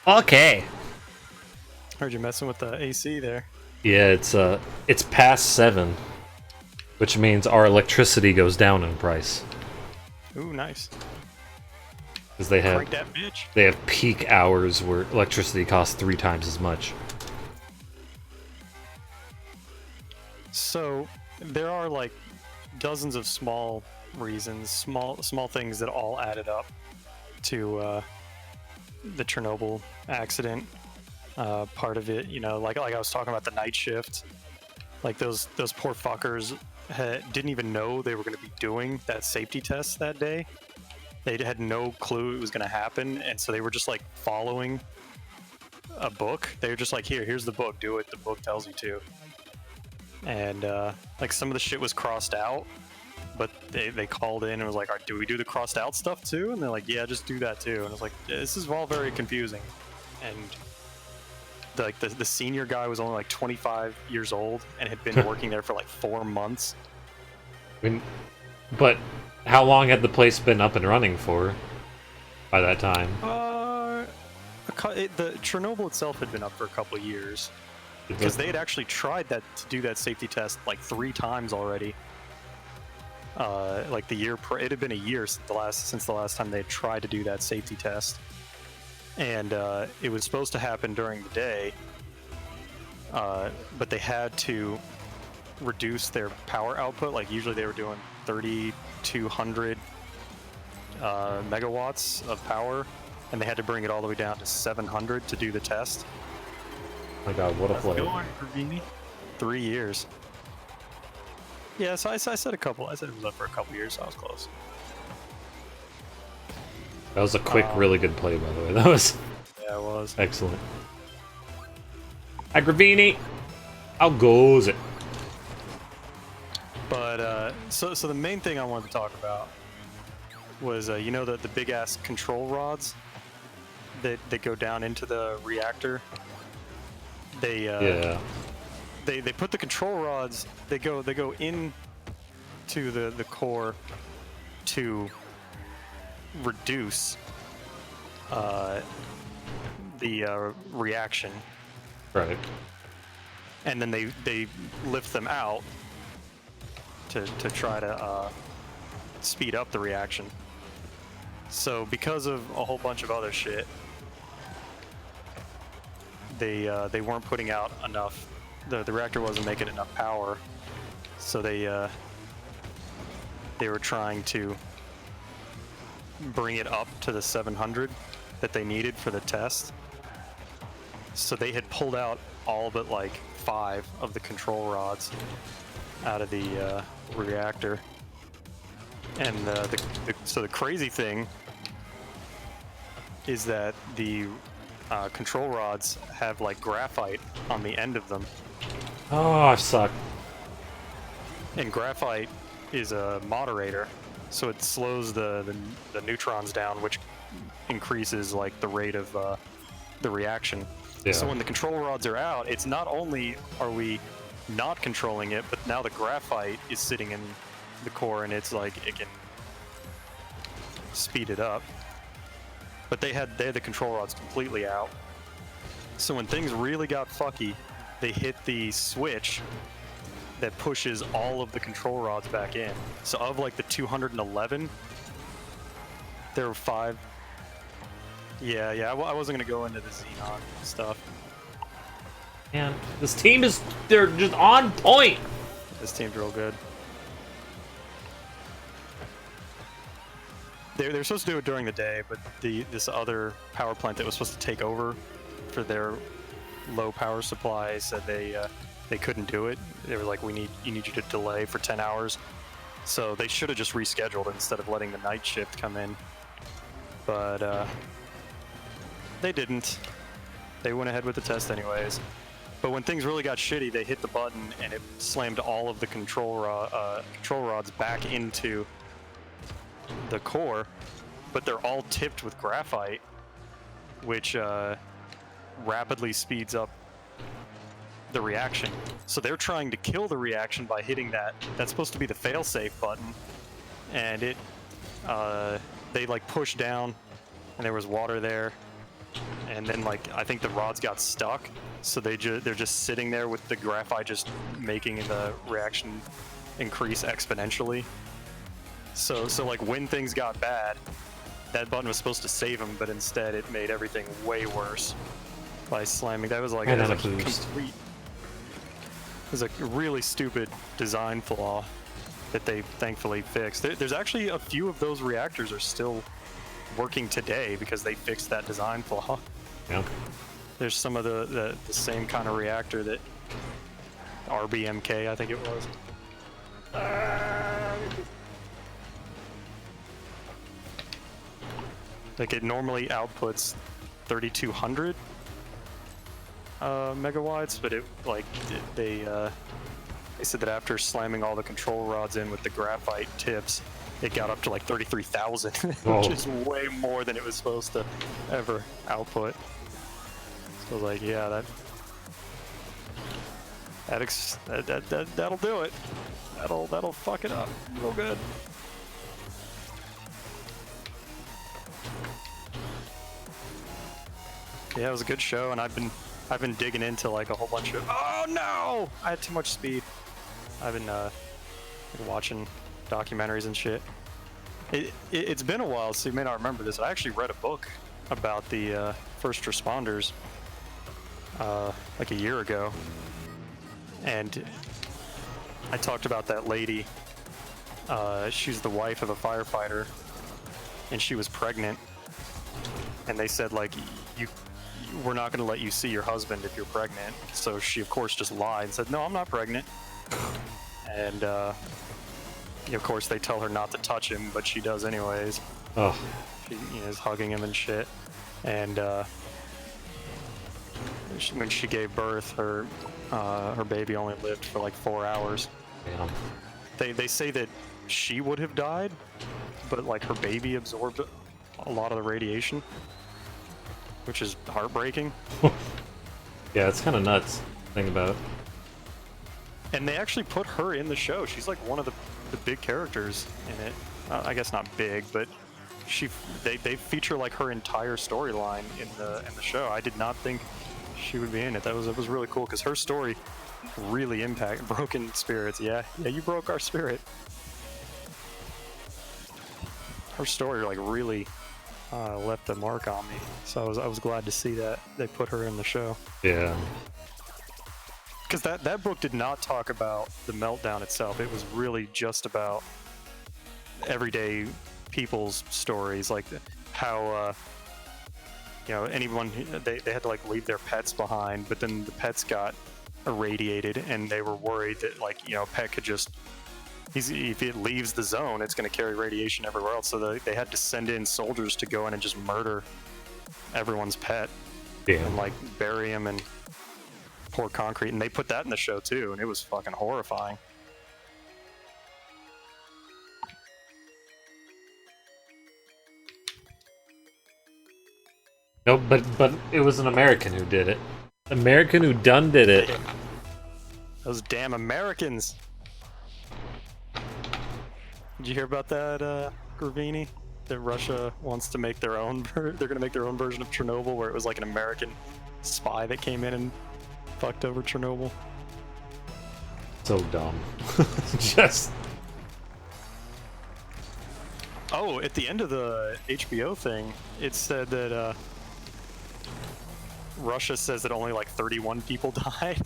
Okay. Heard you messing with the AC there. Yeah, it's past 7, which means our electricity goes down in price. Ooh, nice. Because they have Crank that bitch. they have peak hours where electricity costs 3 times as much. So there are like dozens of small reasons, small things that all added up to the Chernobyl accident. Part of it, you know, like I was talking about the night shift. Like those poor fuckers didn't even know they were going to be doing that safety test that day. They had no clue it was going to happen, and so they were just like following a book. They were just like, here's the book, do it. The book tells you to. And like some of the shit was crossed out, but they called in and was like, do we do the crossed out stuff too? And they're like, yeah, just do that too. And I was like, this is all very confusing. And the senior guy was only like 25 years old and had been working there for like 4 months. I mean, but how long had the place been up and running for by that time? The Chernobyl itself had been up for a couple of years because they had actually tried to do that safety test like 3 times already. Like the year, it had been a year since the last time they had tried to do that safety test, and it was supposed to happen during the day, but they had to reduce their power output. Like usually they were doing 3,200 megawatts of power, and they had to bring it all the way down to 700 to do the test. Oh my god, what a play. 3 years. Yeah, so I said a couple. I said it was up for a couple years, so I was close. That was a quick, really good play, by the way. That was... Yeah, it was. Excellent. Agravini! How goes it? But, so the main thing I wanted to talk about was, you know, the big-ass control rods that go down into the reactor? Yeah. They put the control rods. They go in to the core to reduce the reaction. Right. And then they lift them out to try to speed up the reaction. So because of a whole bunch of other shit, they weren't putting out enough. The reactor wasn't making enough power, so they were trying to bring it up to the 700 that they needed for the test. So they had pulled out all but like 5 of the control rods out of the reactor. And so the crazy thing is that the control rods have like graphite on the end of them. Oh, I suck. And graphite is a moderator, so it slows the neutrons down, which increases like the rate of the reaction. Yeah. So when the control rods are out, it's not only are we not controlling it, but now the graphite is sitting in the core, and it's like it can speed it up. But they had the control rods completely out. So when things really got fucky, they hit the switch that pushes all of the control rods back in. So of like the 211, there were 5. Yeah, I wasn't gonna go into the xenon stuff. Man, this team they're just on point! This team's real good. They're supposed to do it during the day, but this other power plant that was supposed to take over for their low power supply said they couldn't do it. They were like, you need you to delay for 10 hours. So they should have just rescheduled instead of letting the night shift come in. But they didn't. They went ahead with the test anyways. But when things really got shitty, they hit the button and it slammed all of the control rods back into the core, but they're all tipped with graphite, which rapidly speeds up the reaction. So they're trying to kill the reaction by hitting that's supposed to be the failsafe button, and they like pushed down, and there was water there, and then like I think the rods got stuck, so they're just sitting there with the graphite just making the reaction increase exponentially. So like when things got bad, that button was supposed to save him, but instead it made everything way worse by slamming. That was like, And it then was a like boost. complete. It was a really stupid design flaw that they thankfully fixed. There's actually a few of those reactors are still working today because they fixed that design flaw. Yeah. There's some of the same kind of reactor that RBMK, I think it was. Like it normally outputs 3,200 megawatts, but they said that after slamming all the control rods in with the graphite tips, it got up to like 33,000, which is way more than it was supposed to ever output. So like, yeah, that'll do it. That'll fuck it up real good. Yeah, it was a good show, and I've been digging into like a whole bunch of. Oh no! I had too much speed. I've been watching documentaries and shit. It's been a while, so you may not remember this. I actually read a book about the first responders like a year ago, and I talked about that lady. She's the wife of a firefighter, and she was pregnant, and they said like we're not going to let you see your husband if you're pregnant. So she of course just lied and said, no, I'm not pregnant. And of course they tell her not to touch him, but she does anyways. Oh. She is hugging him and shit. And when she gave birth, her baby only lived for like 4 hours. Damn. They say that she would have died, but like her baby absorbed a lot of the radiation, which is heartbreaking. Yeah, it's kind of nuts. Think about it. And they actually put her in the show. She's like one of the big characters in it. I guess not big, but they feature like her entire storyline in the show. I did not think she would be in it. It was really cool because her story really impacted broken spirits. Yeah, you broke our spirit. Her story like really left a mark on me, so I was glad to see that they put her in the show. Yeah. Because that book did not talk about the meltdown itself. It was really just about everyday people's stories, like how anyone they had to like leave their pets behind, but then the pets got irradiated, and they were worried that like a pet could just if it leaves the zone, it's going to carry radiation everywhere else. So they had to send in soldiers to go in and just murder everyone's pet. Damn. And like bury them and pour concrete. And they put that in the show too, and it was fucking horrifying. No, but it was an American who did it. American who done did it. Those damn Americans. Did you hear about that, Gravini? That Russia wants to make their own. They're gonna make their own version of Chernobyl, where it was like an American spy that came in and fucked over Chernobyl. So dumb. Just. Oh, at the end of the HBO thing, it said that Russia says that only like 31 people died.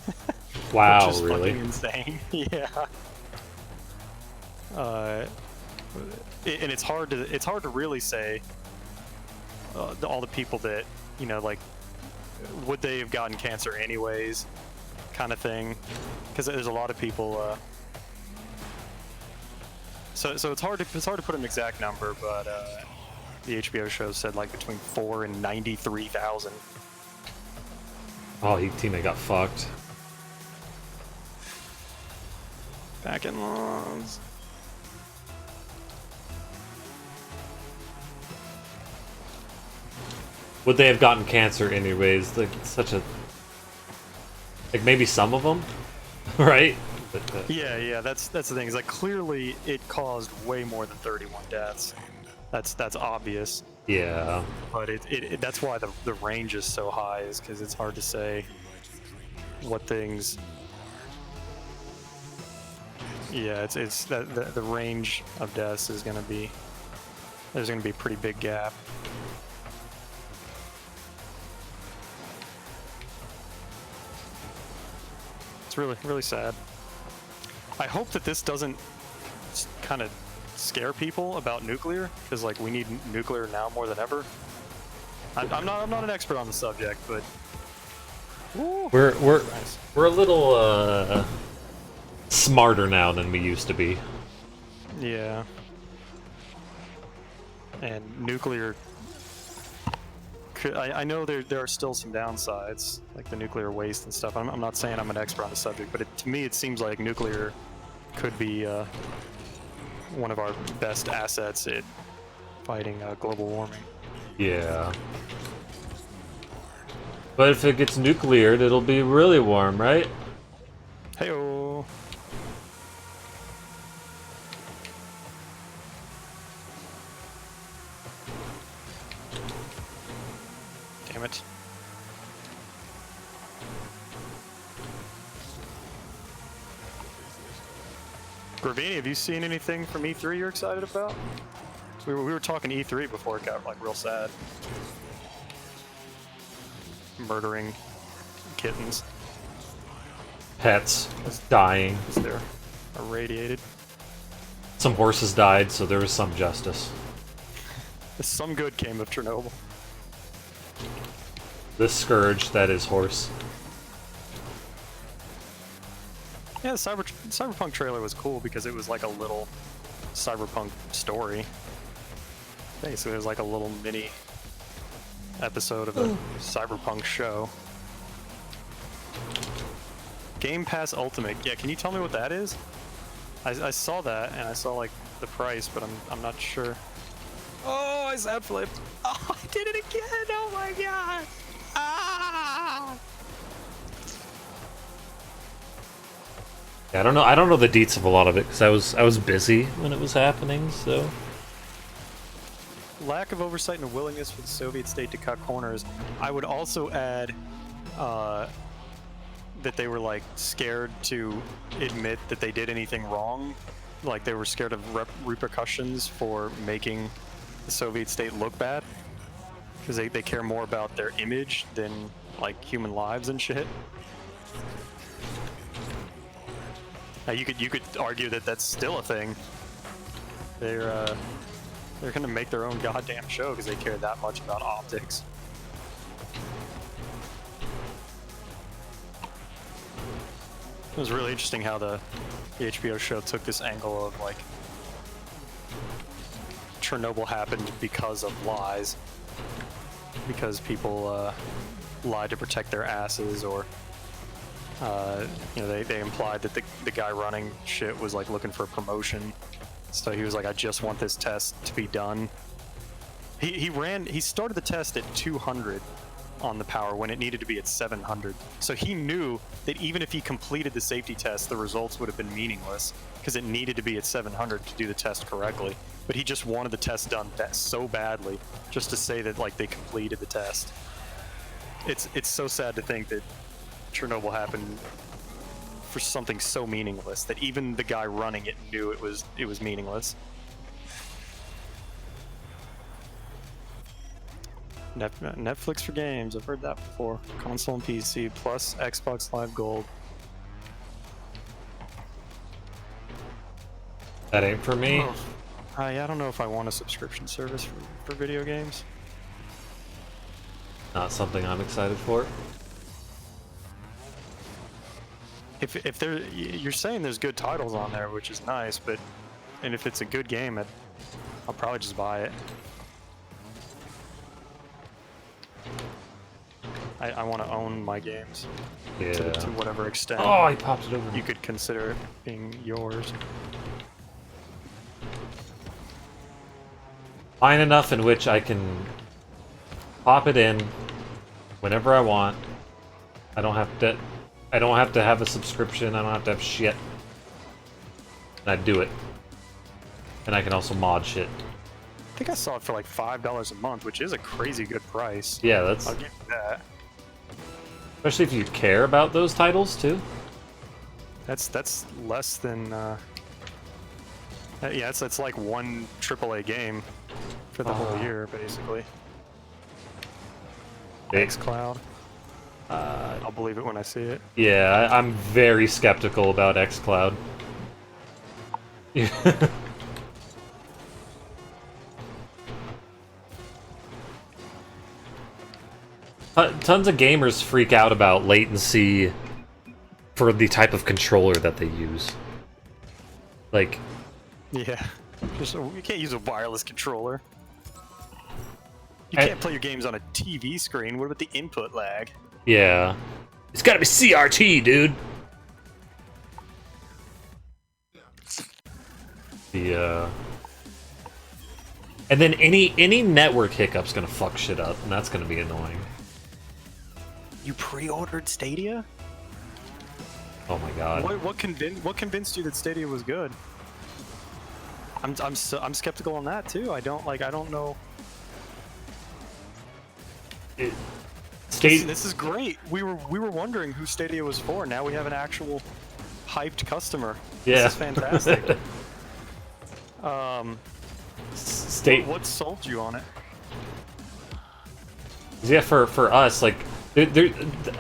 Wow, which is really? fucking insane. Yeah. And it's hard to really say all the people that like would they have gotten cancer anyways, kind of thing, because there's a lot of people. So it's hard to put an exact number, but the HBO show said like between 4 and 93,000. Oh, he teammate got fucked. Back in lawns. Would they have gotten cancer anyways? Like such a. Like maybe some of them, right? But, Yeah, that's the thing. Is like clearly it caused way more than 31 deaths. That's obvious. Yeah. But it that's why the range is so high, is because it's hard to say what things. Yeah, it's that the range of deaths is gonna be there's going to be a pretty big gap. It's really, really sad. I hope that this doesn't kind of scare people about nuclear, because like we need nuclear now more than ever. I'm not an expert on the subject, but ooh, we're nice. We're a little smarter now than we used to be. Yeah. And nuclear, I know there are still some downsides, like the nuclear waste and stuff. I'm not saying I'm an expert on the subject, but to me it seems like nuclear could be one of our best assets at fighting global warming. Yeah. But if it gets nucleared, it'll be really warm, right? Hey-oh. Damn it. Gravini, have you seen anything from E3 you're excited about? We were talking E3 before it got like real sad. Murdering kittens. Pets dying. Because they're irradiated. Some horses died, so there was some justice. Some good came of Chernobyl. The scourge that is horse. Yeah, the Cyberpunk trailer was cool because it was like a little Cyberpunk story. Basically, it was like a little mini episode of a Cyberpunk show. Game Pass Ultimate. Yeah, can you tell me what that is? I saw that and I saw like the price, but I'm not sure. Oh, I zap flipped. Oh, I did it again. Oh my god. Ah. Yeah, I don't know the deets of a lot of it because I was busy when it was happening. So Lack of oversight and a willingness for the Soviet state to cut corners. I would also add that they were like scared to admit that they did anything wrong. Like they were scared of repercussions for making the Soviet state look bad, because they care more about their image than like human lives and shit. Now you could argue that that's still a thing. They're gonna make their own goddamn show because they care that much about optics. It was really interesting how the HBO show took this angle of like Chernobyl happened because of lies, because people lied to protect their asses, or you know, they implied that the guy running shit was like looking for a promotion, so he was like, I just want this test to be done. He started the test at 200 on the power when it needed to be at 700. So he knew that even if he completed the safety test, the results would have been meaningless because it needed to be at 700 to do the test correctly. But he just wanted the test done so badly just to say that like they completed the test. It's so sad to think that Chernobyl happened for something so meaningless that even the guy running it knew it was meaningless. Netflix for games, I've heard that before. Console and PC, plus Xbox Live Gold. that ain't for me. Oh. I don't know if I want a subscription service for video games. Not something I'm excited for. If there, you're saying there's good titles on there, which is nice, but and if it's a good game, I'll probably just buy it. I want to own my games. Yeah. To whatever extent. Oh, he popped it over. You could consider it being yours. Fine enough in which I can pop it in whenever I want. I don't have to have a subscription. I don't have to have shit. And I do it. And I can also mod shit. I think I saw it for like $5 a month, which is a crazy good price. Yeah, that's... I'll give you that. Especially if you care about those titles, too. That's less than... yeah, it's like one AAA game. for the whole year, basically. Big. xCloud. I'll believe it when I see it. Yeah, I'm very skeptical about xCloud. Tons of gamers freak out about latency for the type of controller that they use. Like, yeah, you can't use a wireless controller. You can't play your games on a TV screen. What about the input lag? Yeah, it's gotta be CRT, dude. And then any network hiccup's gonna fuck shit up, and that's gonna be annoying. You pre-ordered Stadia? Oh my god. What convinced you that Stadia was good? I'm skeptical on that too. I don't know. This is great. We were wondering who Stadia was for. Now we have an actual hyped customer. Yeah. This is fantastic. What sold you on it? Yeah, for us, like, I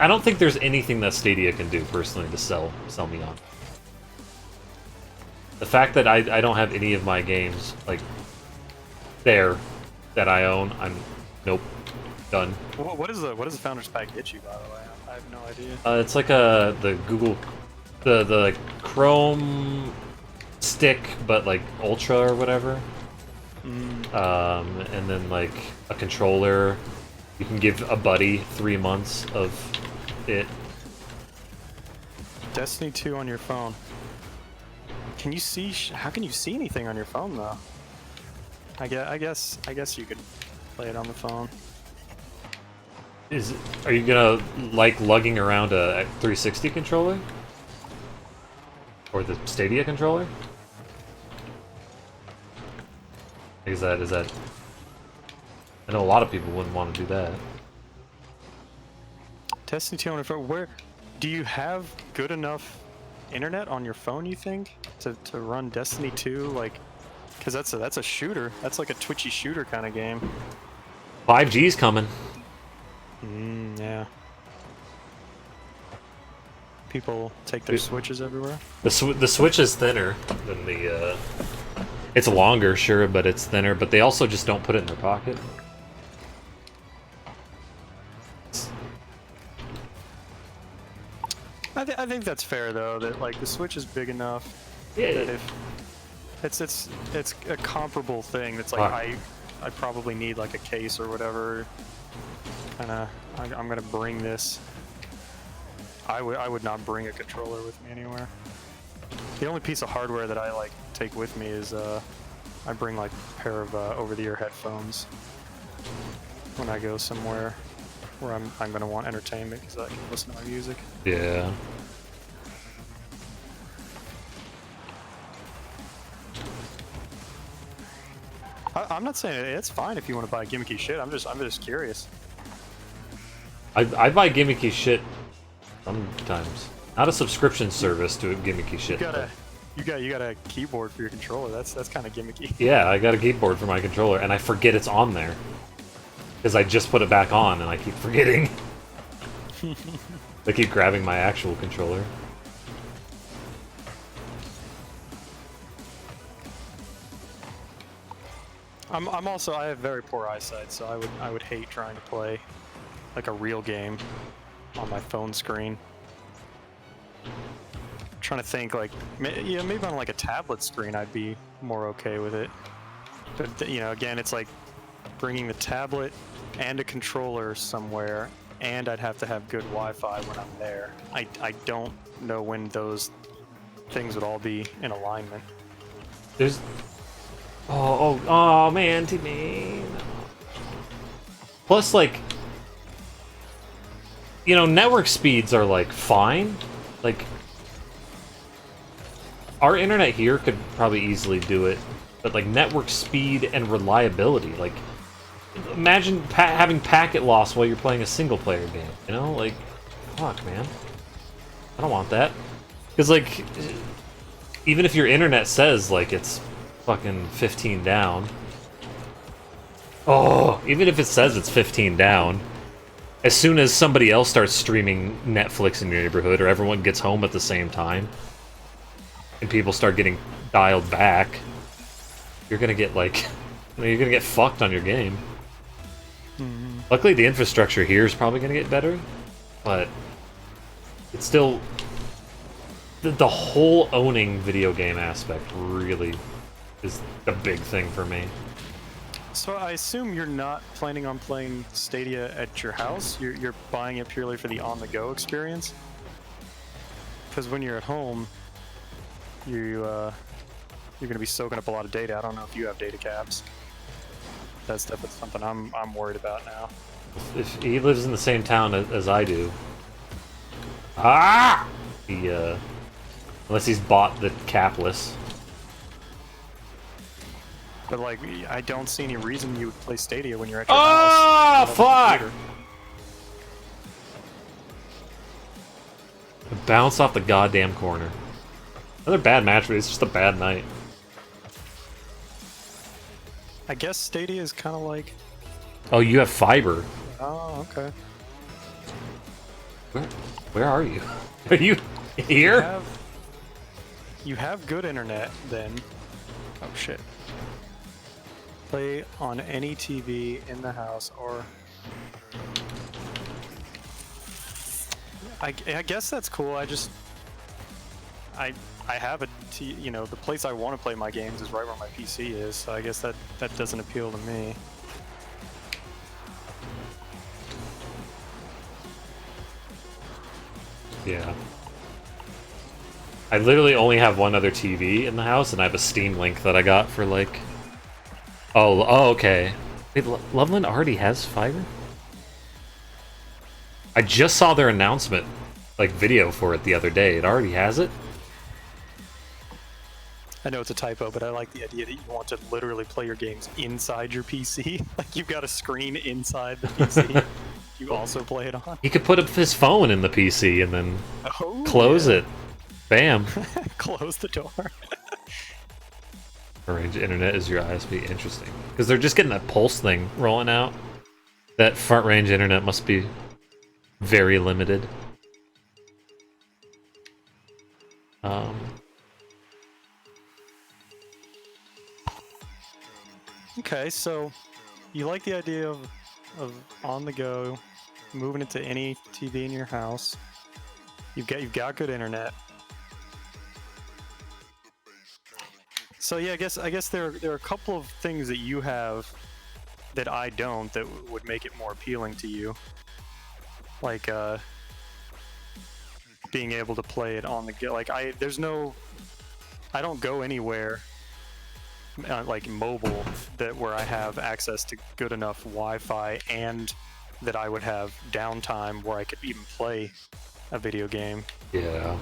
don't think there's anything that Stadia can do personally to sell me on. The fact that I don't have any of my games like there that I own, nope, done. What does the Founders Pack get you, by the way? I have no idea. It's like the Google, the like Chrome stick, but like Ultra or whatever. And then like a controller. You can give a buddy 3 months of it. Destiny 2 on your phone. Can you see? How can you see anything on your phone though? I guess you could play it on the phone. Are you gonna like lugging around a 360 controller? Or the Stadia controller? Is that? I know a lot of people wouldn't want to do that. Destiny 2 on your phone. Where do you have good enough internet on your phone? You think to run Destiny 2? Like, because that's a shooter. That's like a twitchy shooter kind of game. 5G's coming. Yeah. People take their Switches everywhere. The Switch is thinner than the. It's longer, sure, but it's thinner. But they also just don't put it in their pocket. I think that's fair though. That like the Switch is big enough. Yeah. That if it's a comparable thing. That's like I probably need like a case or whatever. I'm gonna bring this. I would not bring a controller with me anywhere. The only piece of hardware that I like take with me is I bring like a pair of over-the-ear headphones when I go somewhere where I'm gonna want entertainment because I can listen to my music. Yeah. I'm not saying it's fine if you want to buy gimmicky shit. I'm just curious. I buy gimmicky shit sometimes. Not a subscription service to a gimmicky shit. You got a keyboard for your controller. That's kind of gimmicky. Yeah, I got a keyboard for my controller, and I forget it's on there because I just put it back on, and I keep forgetting. I keep grabbing my actual controller. I have very poor eyesight, so I would hate trying to play like a real game on my phone screen. I'm trying to think like maybe on like a tablet screen I'd be more okay with it. But you know, again, it's like bringing the tablet and a controller somewhere, and I'd have to have good Wi-Fi when I'm there. I don't know when those things would all be in alignment. There's oh man, T-Main. Plus, like, you know, network speeds are like fine. Like, our internet here could probably easily do it, but like network speed and reliability, like, imagine having packet loss while you're playing a single player game. You know, like, fuck, man. I don't want that. Because like, even if your internet says like it's fucking 15 down, Oh, even if it says it's 15 down, as soon as somebody else starts streaming Netflix in your neighborhood, or everyone gets home at the same time, and people start getting dialed back, you're gonna get, like, you're gonna get fucked on your game. Mm-hmm. Luckily, the infrastructure here is probably gonna get better, but it's still... The whole owning video game aspect really is a big thing for me. So I assume you're not planning on playing Stadia at your house? You're buying it purely for the on-the-go experience? Because when you're at home, you're going to be soaking up a lot of data. I don't know if you have data caps. That's definitely something I'm worried about now. If he lives in the same town as I do... Ah! He, unless he's bought the capless. But, like, I don't see any reason you would play Stadia when you're at your house. Oh, fuck! Bounce off the goddamn corner. Another bad match, but it's just a bad night. I guess Stadia is kind of like... Oh, you have fiber. Oh, okay. Where are you? Are you here? You have good internet, then. Oh, shit. Play on any TV in the house, or... I guess that's cool. I have you know, the place I want to play my games is right where my PC is, so I guess that doesn't appeal to me. Yeah. I literally only have one other TV in the house, and I have a Steam Link that I got for, like... Oh, okay. Wait, Loveland already has fiber? I just saw their announcement, like, video for it the other day. It already has it? I know it's a typo, but I like the idea that you want to literally play your games inside your PC. Like, you've got a screen inside the PC you also play it on. He could put up his phone in the PC and then close it. Bam. Close the door. Range internet is your ISP. Interesting. Because they're just getting that Pulse thing rolling out. That front range internet must be very limited. Okay, so you like the idea of on the go, moving it to any TV in your house. You've got good internet. So yeah, I guess there are a couple of things that you have that I don't that would make it more appealing to you. Like being able to play it on the go. Like I don't go anywhere like mobile where I have access to good enough Wi-Fi and that I would have downtime where I could even play a video game. Yeah.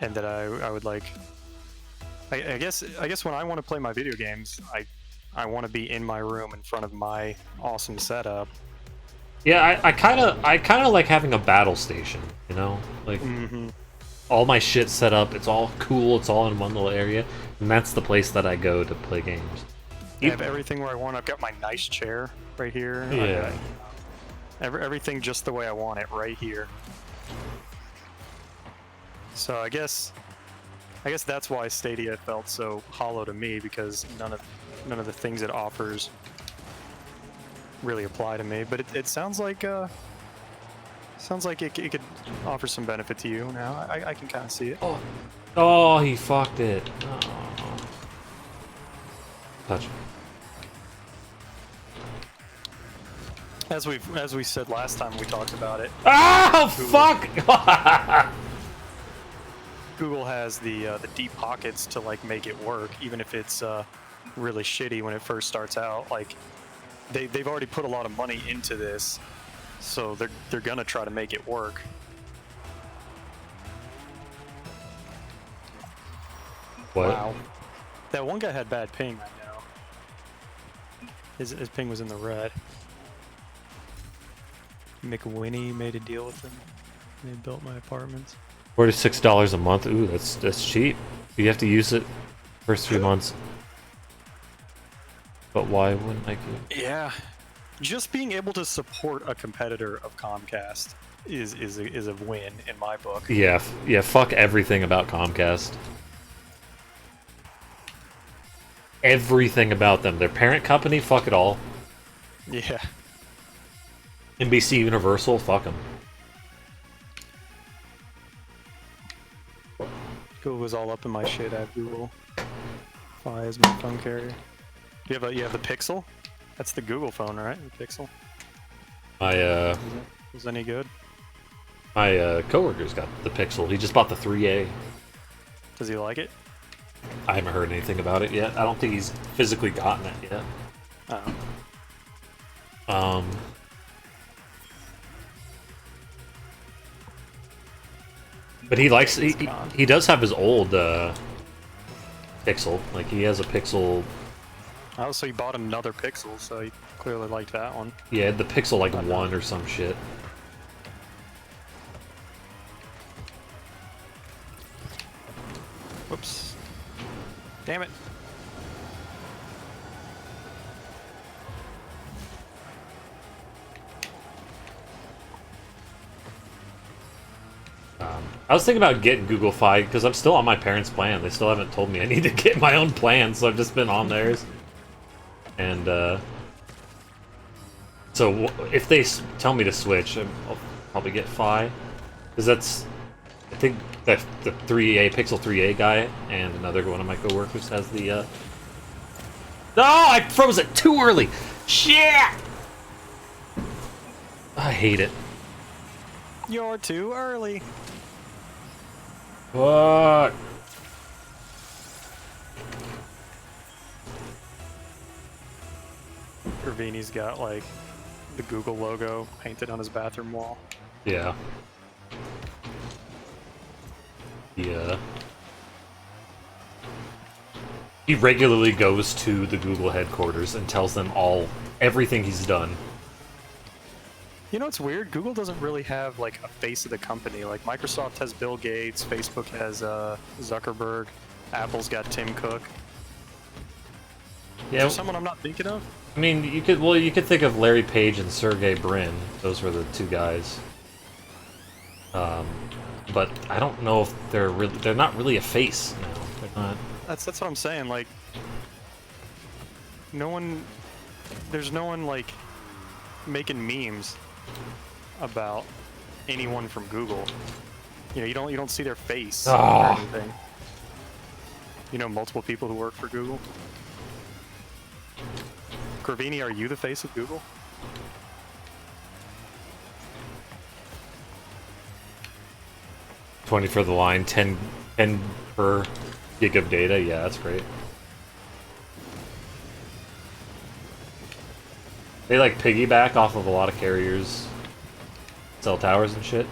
And that I would like. I guess when I want to play my video games, I want to be in my room in front of my awesome setup. Yeah, I kind of like having a battle station, you know, like all my shit set up. It's all cool. It's all in one little area, and that's the place that I go to play games. I have everything where I want. I've got my nice chair right here. Yeah. Everything just the way I want it right here. So I guess that's why Stadia felt so hollow to me, because none of the things it offers really apply to me. But it sounds like it could offer some benefit to you now. I can kind of see it. Oh, he fucked it. Oh. Touch. As we said last time we talked about it. Oh, fuck! Google has the deep pockets to like make it work, even if it's really shitty when it first starts out. Like they've already put a lot of money into this, so they're gonna try to make it work. What? Wow, that one guy had bad ping. I know. His ping was in the red. McWinnie made a deal with him. They built my apartments. $46 a month. Ooh, that's cheap. You have to use it first 3 months. But why wouldn't I? Yeah, just being able to support a competitor of Comcast is a win in my book. Yeah, yeah. Fuck everything about Comcast. Everything about them. Their parent company. Fuck it all. Yeah. NBC Universal. Fuck them. Google's all up in my shit. I have Google Fi as my phone carrier. You have the Pixel? That's the Google phone, right? The Pixel. My Is any good? my coworker's got the Pixel. He just bought the 3A. Does he like it? I haven't heard anything about it yet. I don't think he's physically gotten it yet. Oh. But he likes he does have his old Pixel. Like he has a Pixel. Oh, so he bought another Pixel, so he clearly liked that one. Yeah, the Pixel like 1 or some shit. Whoops. Damn it. I was thinking about getting Google Fi because I'm still on my parents' plan. They still haven't told me I need to get my own plan, so I've just been on theirs. And so if they tell me to switch, I'll probably get Fi, because that's, I think that the 3A Pixel 3A guy and another one of my coworkers has the. No, I froze it too early. Shit! I hate it. You're too early. What? Ravini's got like the Google logo painted on his bathroom wall. Yeah. Yeah. He regularly goes to the Google headquarters and tells them everything he's done. You know what's weird? Google doesn't really have like a face of the company. Like Microsoft has Bill Gates, Facebook has Zuckerberg, Apple's got Tim Cook. Yeah. Is there someone I'm not thinking of? I mean, you could think of Larry Page and Sergey Brin. Those were the two guys. But I don't know if they're not really a face now. They're not. That's what I'm saying. Like, there's no one like making memes about anyone from Google. You know, you don't see their face or anything. You know, multiple people who work for Google. Gravini, are you the face of Google? $20 for the line, 10 per gig of data. Yeah, that's great. They like piggyback off of a lot of carriers, cell towers and shit.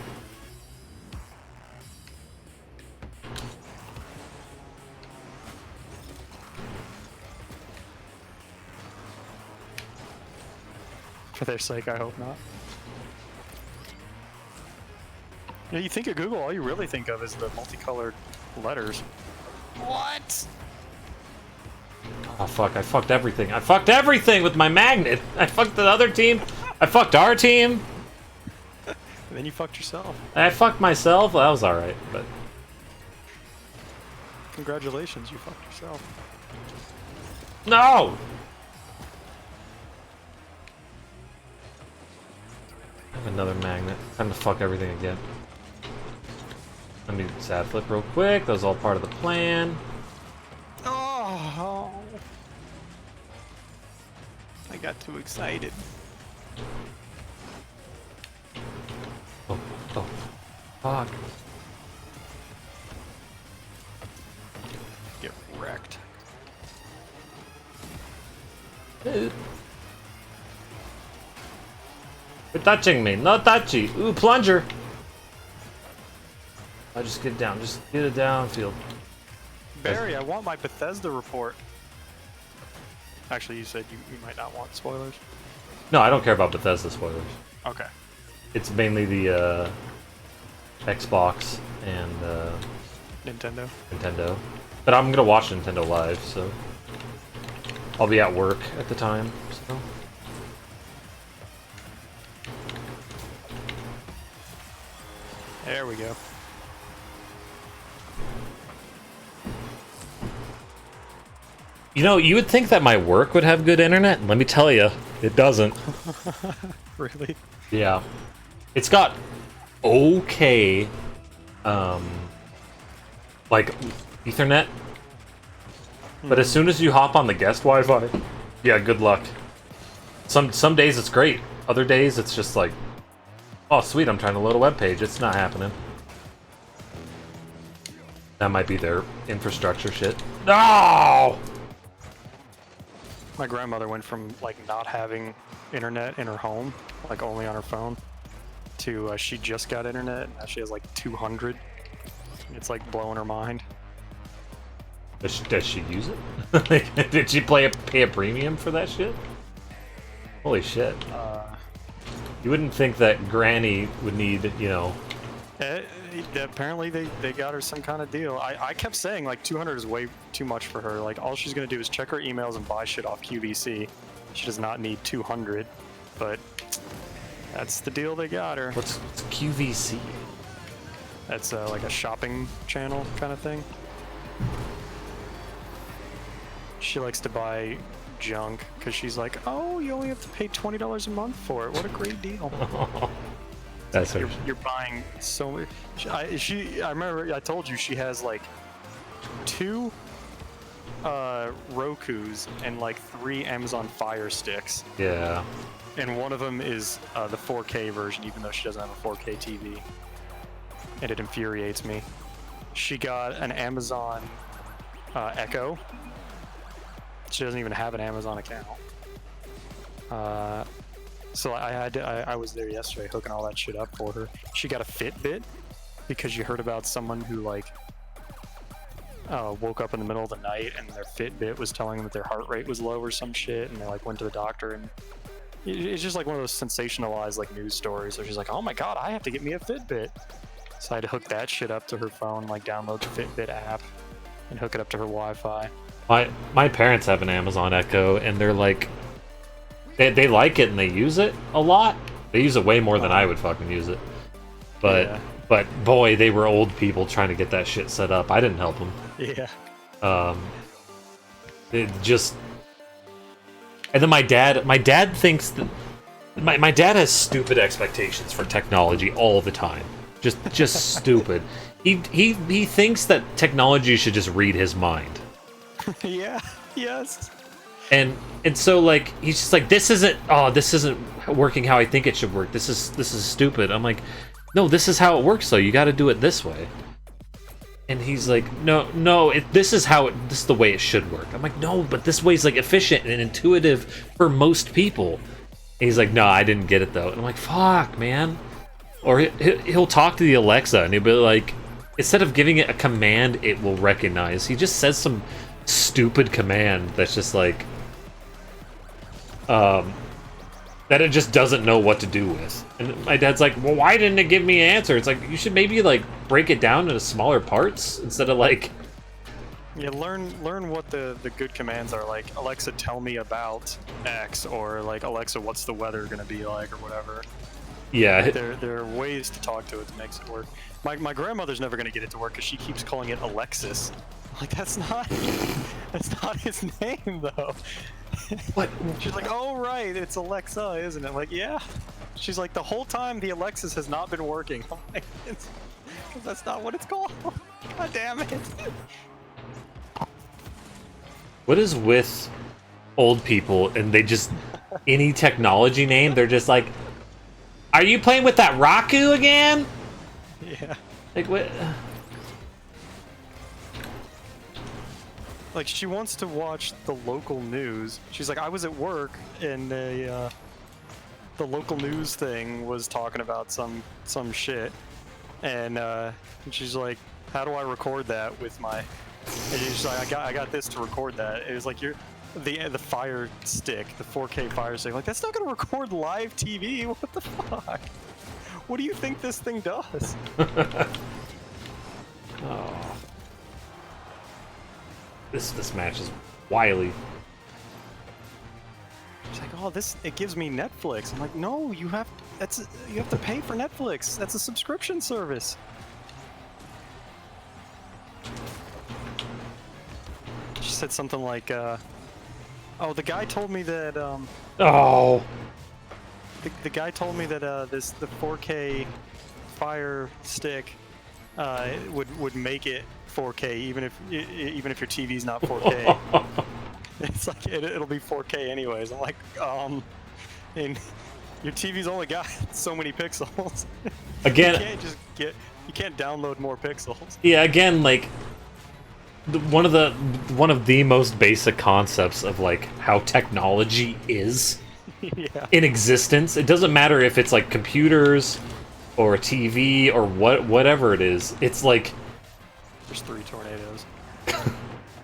For their sake, I hope not. You know, you think of Google, all you really think of is the multicolored letters. What? Oh fuck, I fucked everything. I fucked everything with my magnet! I fucked the other team! I fucked our team! And then you fucked yourself. I fucked myself? Well, that was alright, but... Congratulations, you fucked yourself. No! I have another magnet. Time to fuck everything again. Let me sad flip real quick. That was all part of the plan. Oh! I got too excited. Oh, fuck. Get wrecked. Quit touching me. No touchy. Ooh, plunger. I just get down. Just get it downfield. Barry, I want my Bethesda report. Actually, you said you might not want spoilers. No, I don't care about Bethesda spoilers. Okay. It's mainly the Xbox and Nintendo. Nintendo. But I'm gonna watch Nintendo Live, so. I'll be at work at the time, so. There we go. You know, you would think that my work would have good internet. Let me tell you, it doesn't. Really? Yeah. It's got okay, like, Ethernet. But as soon as you hop on the guest Wi-Fi, yeah, good luck. Some days it's great. Other days it's just like, oh sweet, I'm trying to load a web page. It's not happening. That might be their infrastructure shit. No! My grandmother went from like not having internet in her home, like only on her phone, to she just got internet and now she has like 200. It's like blowing her mind. Does she use it? Did she pay a premium for that shit? Holy shit. You wouldn't think that Granny would need, you know... Apparently they got her some kind of deal. I kept saying like 200 is way too much for her. Like all she's gonna do is check her emails and buy shit off QVC. She does not need 200, but that's the deal they got her. What's QVC? That's like a shopping channel kind of thing. She likes to buy junk because she's like, oh, you only have to pay $20 a month for it. What a great deal. That's you're buying so much. I remember I told you she has like 2 Rokus and like 3 Amazon Fire Sticks. Yeah. And one of them is the 4K version, even though she doesn't have a 4K TV. And it infuriates me. She got an Amazon Echo. She doesn't even have an Amazon account. So I was there yesterday hooking all that shit up for her. She got a Fitbit because you heard about someone who like woke up in the middle of the night and their Fitbit was telling them that their heart rate was low or some shit, and they like went to the doctor, and it's just like one of those sensationalized like news stories. So she's like, oh my god, I have to get me a Fitbit. So I had to hook that shit up to her phone, like download the Fitbit app and hook it up to her Wi-Fi. My parents have an Amazon Echo, and they're like, they like it and they use it a lot. They use it way more than I would fucking use it. But yeah. But boy, they were old people trying to get that shit set up. I didn't help them. Yeah. It just, and then my dad thinks that my dad has stupid expectations for technology all the time. Just stupid. He thinks that technology should just read his mind. Yeah. Yes. And so like he's just like, this isn't working how I think it should work. This is stupid. I'm like, no, this is how it works though. You got to do it this way. And he's like, no, this is the way it should work. I'm like, no, but this way is like efficient and intuitive for most people. And he's like, no, I didn't get it though. And I'm like, fuck, man. Or he'll talk to the Alexa and he'll be like, instead of giving it a command it will recognize, he just says some stupid command that's just like, that it just doesn't know what to do with. And my dad's like, well, why didn't it give me an answer? It's like, you should maybe like break it down into smaller parts instead of like... Yeah, learn what the good commands are, like, Alexa, tell me about X, or like, Alexa, what's the weather gonna be like, or whatever. Yeah. Like, there are ways to talk to it that makes it work. My grandmother's never gonna get it to work because she keeps calling it Alexis. Like, that's not his name though. What? She's like, oh right, it's Alexa, isn't it? Like, yeah. She's like, the whole time the Alexis has not been working. I'm like, because that's not what it's called. God damn it. What is with old people and they just, any technology name, they're just like, are you playing with that Raku again? Yeah. Like, what? Like, she wants to watch the local news. She's like, I was at work and the local news thing was talking about some shit. And she's like, how do I record that with my... And she's like, I got this to record that. It was like, the Fire Stick, the 4K Fire Stick. Like, that's not gonna record live TV. What the fuck? What do you think this thing does? Oh. This match is wily. "Oh, it gives me Netflix." I'm like, "No, you have to pay for Netflix. That's a subscription service." She said something like, "Oh, the guy told me that Oh. the guy told me that the 4K Fire Stick would make it 4K even if your TV's not 4K." It's like it'll be 4K anyways. I'm like, and your TV's only got so many pixels. Again, you can't download more pixels. yeah, again, like one of the most basic concepts of like how technology is Yeah. in existence. It doesn't matter if it's like computers or a TV or whatever it is. It's like There's 3 tornadoes.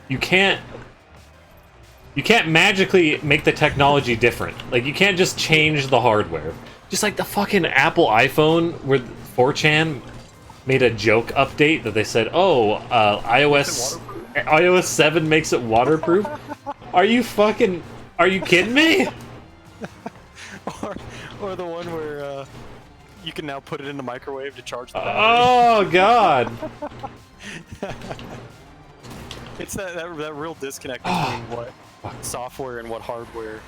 you can't magically make the technology different. Like, you can't just change the hardware. Just like the fucking Apple iPhone, where 4chan made a joke update that they said, "Oh, iOS 7 makes it waterproof." Are you kidding me? or the one where you can now put it in the microwave to charge the battery. Oh God. It's that real disconnect between what software and what hardware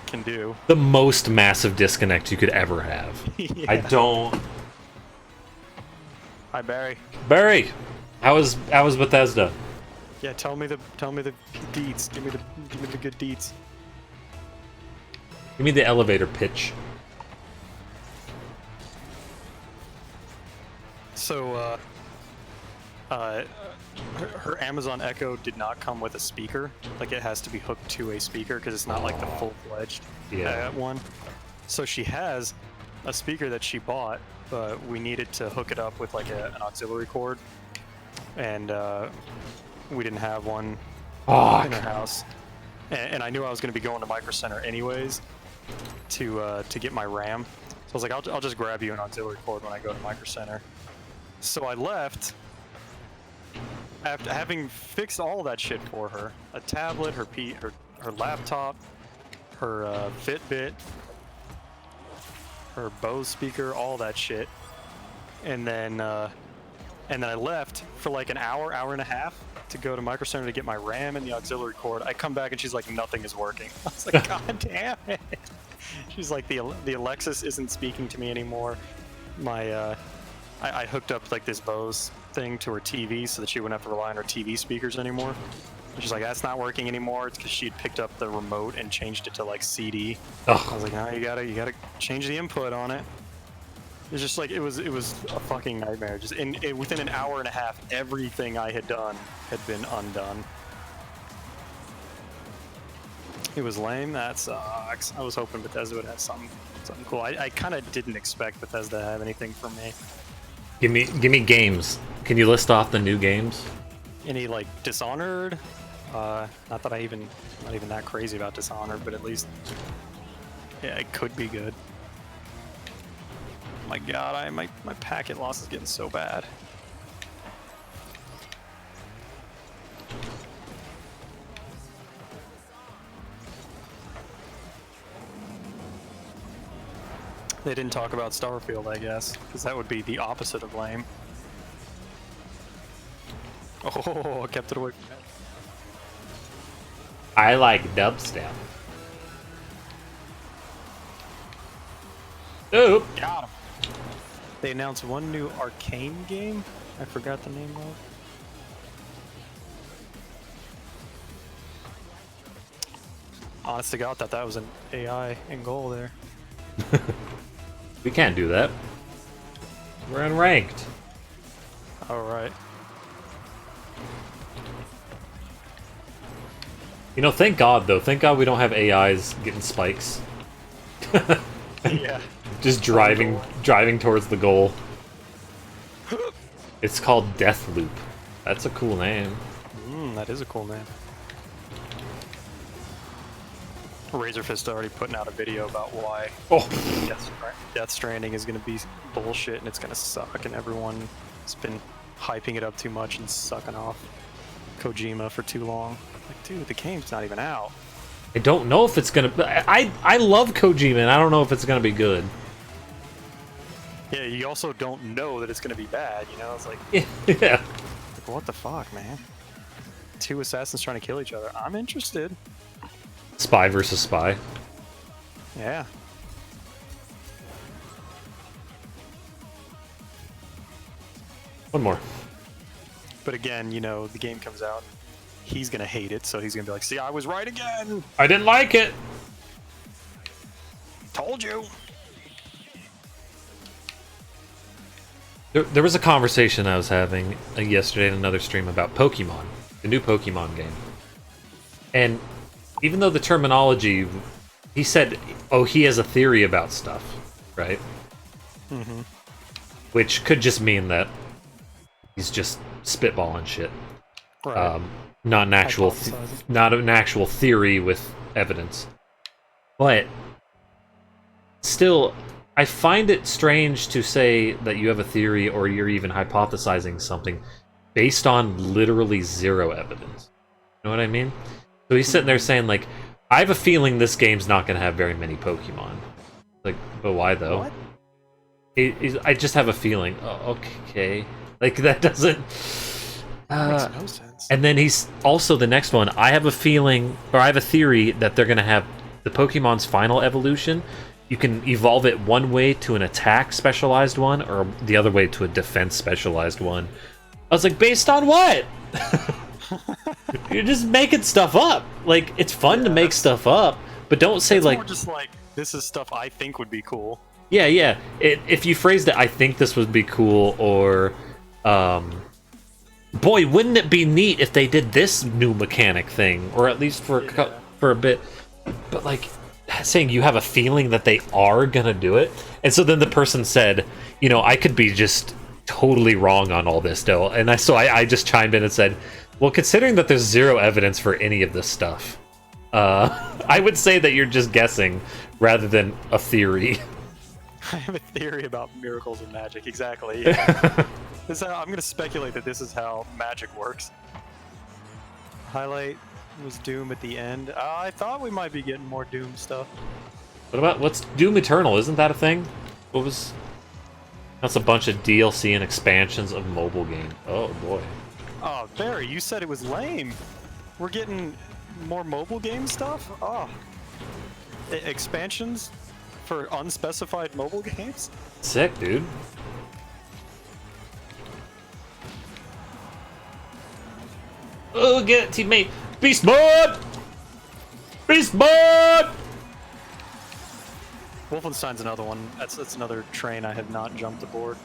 can do. The most massive disconnect you could ever have. Yeah. I don't. Hi, Barry. Barry, how was Bethesda? Yeah, tell me the deets. Give me the good deets. Give me the elevator pitch. So, her Amazon Echo did not come with a speaker. Like, it has to be hooked to a speaker because it's not like the full-fledged one. So she has a speaker that she bought, but we needed to hook it up with like an auxiliary cord, and we didn't have one in our house. And I knew I was going to be going to Micro Center anyways to get my RAM. So I was like, I'll just grab you an auxiliary cord when I go to Micro Center. So I left after having fixed all that shit for her: a tablet, her laptop, her Fitbit, her Bose speaker, all that shit. And then I left for like an hour and a half to go to Micro Center to get my RAM and the auxiliary cord. I come back and she's like, nothing is working. I was like, God damn it. She's like, the Alexis isn't speaking to me anymore. My I hooked up like this Bose thing to her TV so that she wouldn't have to rely on her TV speakers anymore. And she's like, that's not working anymore. It's because she had picked up the remote and changed it to like CD. Ugh. I was like, no, you gotta change the input on it. It's just like it was a fucking nightmare. Just within an hour and a half, everything I had done had been undone. It was lame. That sucks. I was hoping Bethesda would have something cool. I kind of didn't expect Bethesda to have anything for me. Give me games. Can you list off the new games? Any like Dishonored? Not that not even that crazy about Dishonored, but at least yeah, it could be good. Oh my God, my packet loss is getting so bad. They didn't talk about Starfield, I guess, because that would be the opposite of lame. Oh, I kept it away from it. I like dubstep. Oop. Got him. They announced one new arcane game. I forgot the name of. Honest to God, thought that was an AI in goal there. We can't do that. We're unranked. All right. You know, thank God though. Thank God we don't have AIs getting spikes. Yeah. Just driving towards the goal. It's called Deathloop. That's a cool name. That is a cool name. Razorfist already putting out a video about why Death Stranding is going to be bullshit and it's going to suck, and everyone has been hyping it up too much and sucking off Kojima for too long. Like, dude, the game's not even out. I don't know if it's gonna. I love Kojima, and I don't know if it's gonna be good. Yeah, you also don't know that it's gonna be bad. You know, it's like Yeah. like, what the fuck, man? Two assassins trying to kill each other. I'm interested. Spy versus spy. Yeah. One more. But again, you know, the game comes out, he's gonna hate it, so he's gonna be like, "See, I was right again. I didn't like it. Told you." There was a conversation I was having yesterday in another stream about Pokemon, the new Pokemon game. And even though the terminology, he said, oh, he has a theory about stuff, right? Mm-hmm. Which could just mean that he's just spitballing shit. Right. Not an actual, not an actual theory with evidence. But still, I find it strange to say that you have a theory or you're even hypothesizing something based on literally zero evidence. You know what I mean? So he's sitting there saying, like, I have a feeling this game's not going to have very many Pokemon. Like, but why though? What? I just have a feeling. Oh, okay. Like, that doesn't... That makes no sense. And then he's also the next one. I have a feeling, or I have a theory that they're going to have the Pokemon's final evolution. You can evolve it one way to an attack specialized one, or the other way to a defense specialized one. I was like, based on what? You're just making stuff up. Like, it's fun to make stuff up, but don't say like... more just like, this is stuff I think would be cool. Yeah, yeah. If you phrased it, I think this would be cool, or... boy, wouldn't it be neat if they did this new mechanic thing, or at least for a bit. But like, saying you have a feeling that they are gonna do it, and so then the person said, you know, I could be just totally wrong on all this though, and I just chimed in and said, well, considering that there's zero evidence for any of this stuff, I would say that you're just guessing rather than a theory. I have a theory about miracles and magic. Exactly. Yeah. I'm going to speculate that this is how magic works. Highlight was Doom at the end. I thought we might be getting more Doom stuff. What's Doom Eternal? Isn't that a thing? What was... That's a bunch of DLC and expansions of mobile game. Oh boy. Oh, Barry, you said it was lame. We're getting more mobile game stuff? Oh. Expansions for unspecified mobile games? Sick, dude. Oh, get it, teammate! Beast mode! Beast mode! Wolfenstein's another one. That's another train I have not jumped aboard.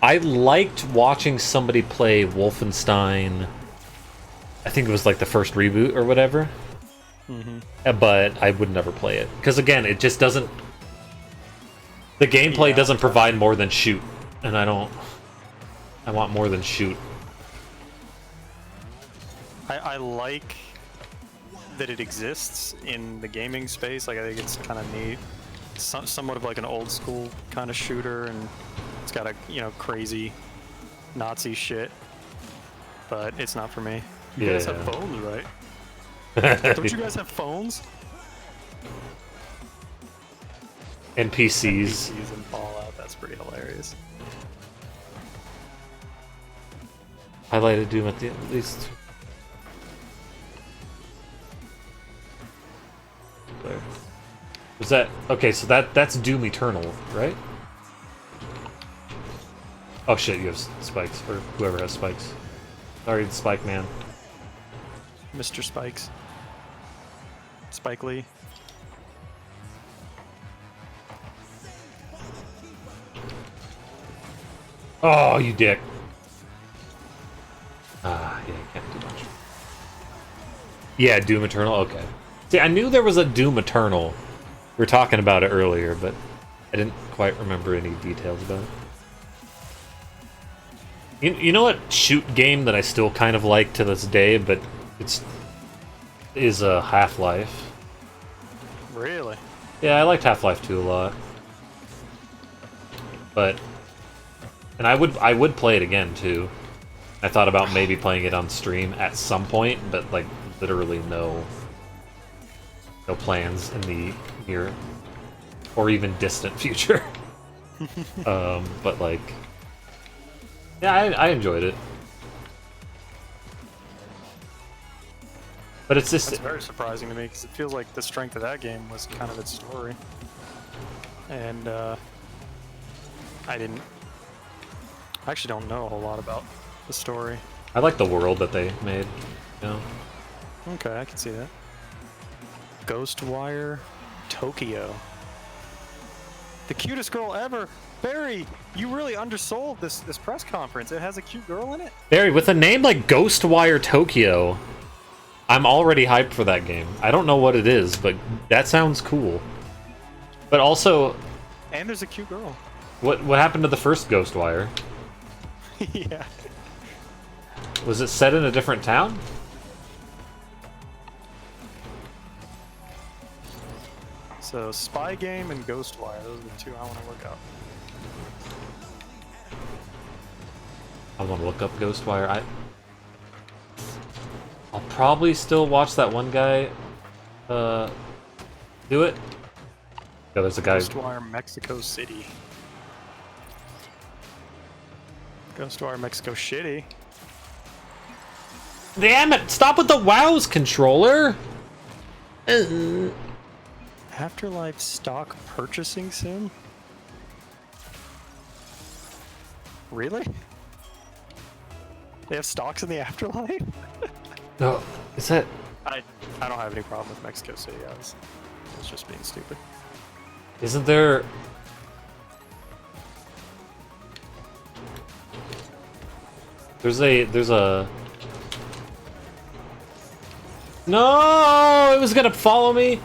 I liked watching somebody play Wolfenstein. I think it was like the first reboot or whatever. Mm-hmm. But I would never play it. Because again, it just doesn't... The gameplay doesn't provide more than shoot. And I don't... I want more than shoot. I like that it exists in the gaming space. Like, I think it's kind of neat. It's somewhat of like an old school kind of shooter, and it's got a, you know, crazy Nazi shit. But it's not for me. You guys have phones, right? Don't you guys have phones? NPCs. NPCs in Fallout, that's pretty hilarious. Highlighted Doom at least. There. Was that okay? So that's Doom Eternal, right? Oh shit! You have spikes, or whoever has spikes. Sorry, the Spike Man. Mr. Spikes. Spike Lee. Oh, you dick. Yeah, you can't do much. Yeah, Doom Eternal. Okay. See, I knew there was a Doom Eternal. We were talking about it earlier, but I didn't quite remember any details about it. You know what shoot game that I still kind of like to this day, but is a Half-Life. Really? Yeah, I liked Half-Life 2 a lot. But and I would play it again too. I thought about maybe playing it on stream at some point, but like literally no. no plans in the near or even distant future. But like, yeah, I enjoyed it. But it's just... That's very surprising to me, because it feels like the strength of that game was kind of its story. And, I actually don't know a whole lot about the story. I like the world that they made, you know? Okay, I can see that. Ghostwire Tokyo. The cutest girl ever! Barry, you really undersold this press conference. It has a cute girl in it. Barry, with a name like Ghostwire Tokyo, I'm already hyped for that game. I don't know what it is, but that sounds cool. But also... And there's a cute girl. What happened to the first Ghostwire? Yeah. Was it set in a different town? So, Spy Game and Ghostwire, those are the two I want to look up. I want to look up Ghostwire. I'll probably still watch that one guy do it. Yeah, there's a guy... Ghostwire Mexico City. Ghostwire Mexico Shitty. Damn it! Stop with the WoW's controller! Afterlife stock purchasing sim? Really? They have stocks in the Afterlife? No, is that... I don't have any problem with Mexico City. I was just being stupid. Isn't there... There's a... No! It was gonna follow me!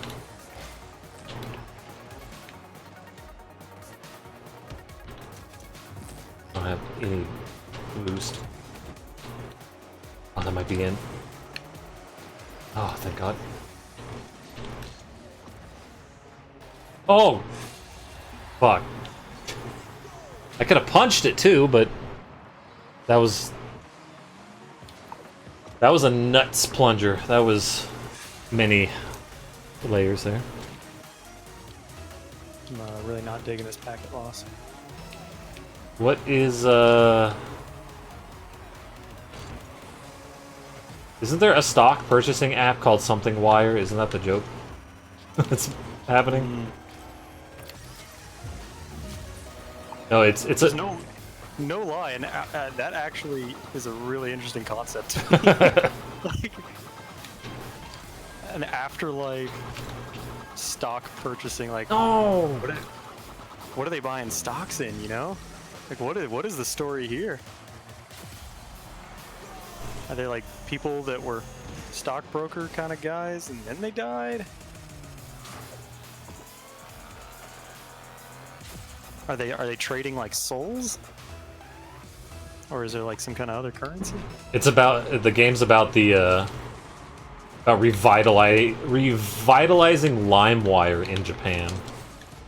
I don't have any boost. Oh, that might be in. Oh, thank God. Oh! Fuck. I could have punched it too, but... That was a nuts plunger. That was many layers there. I'm really not digging this packet loss. What is, Isn't there a stock purchasing app called Something Wire? Isn't that the joke that's happening? No, it's There's a... no lie, and that actually is a really interesting concept. Like, an afterlife stock purchasing, like, No! what are they buying stocks in, you know? Like, what is the story here? Are they like people that were stockbroker kind of guys and then they died? Are they trading like souls? Or is there like some kind of other currency? It's about... The game's about the, about revitalizing LimeWire in Japan.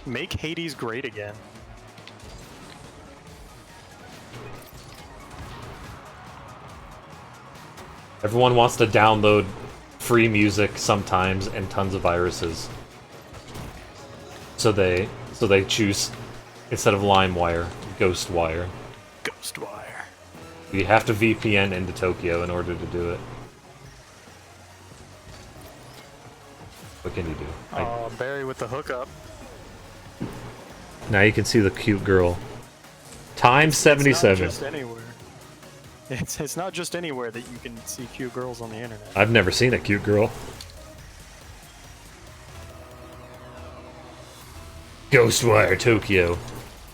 Make Hades great again. Everyone wants to download free music sometimes and tons of viruses. So they choose, instead of LimeWire, Ghostwire. Ghostwire. You have to VPN into Tokyo in order to do it. What can you do? Oh, Barry with the hookup. Now you can see the cute girl. Times 77. It's not just anywhere. It's not just anywhere that you can see cute girls on the internet. I've never seen a cute girl. Ghostwire Tokyo.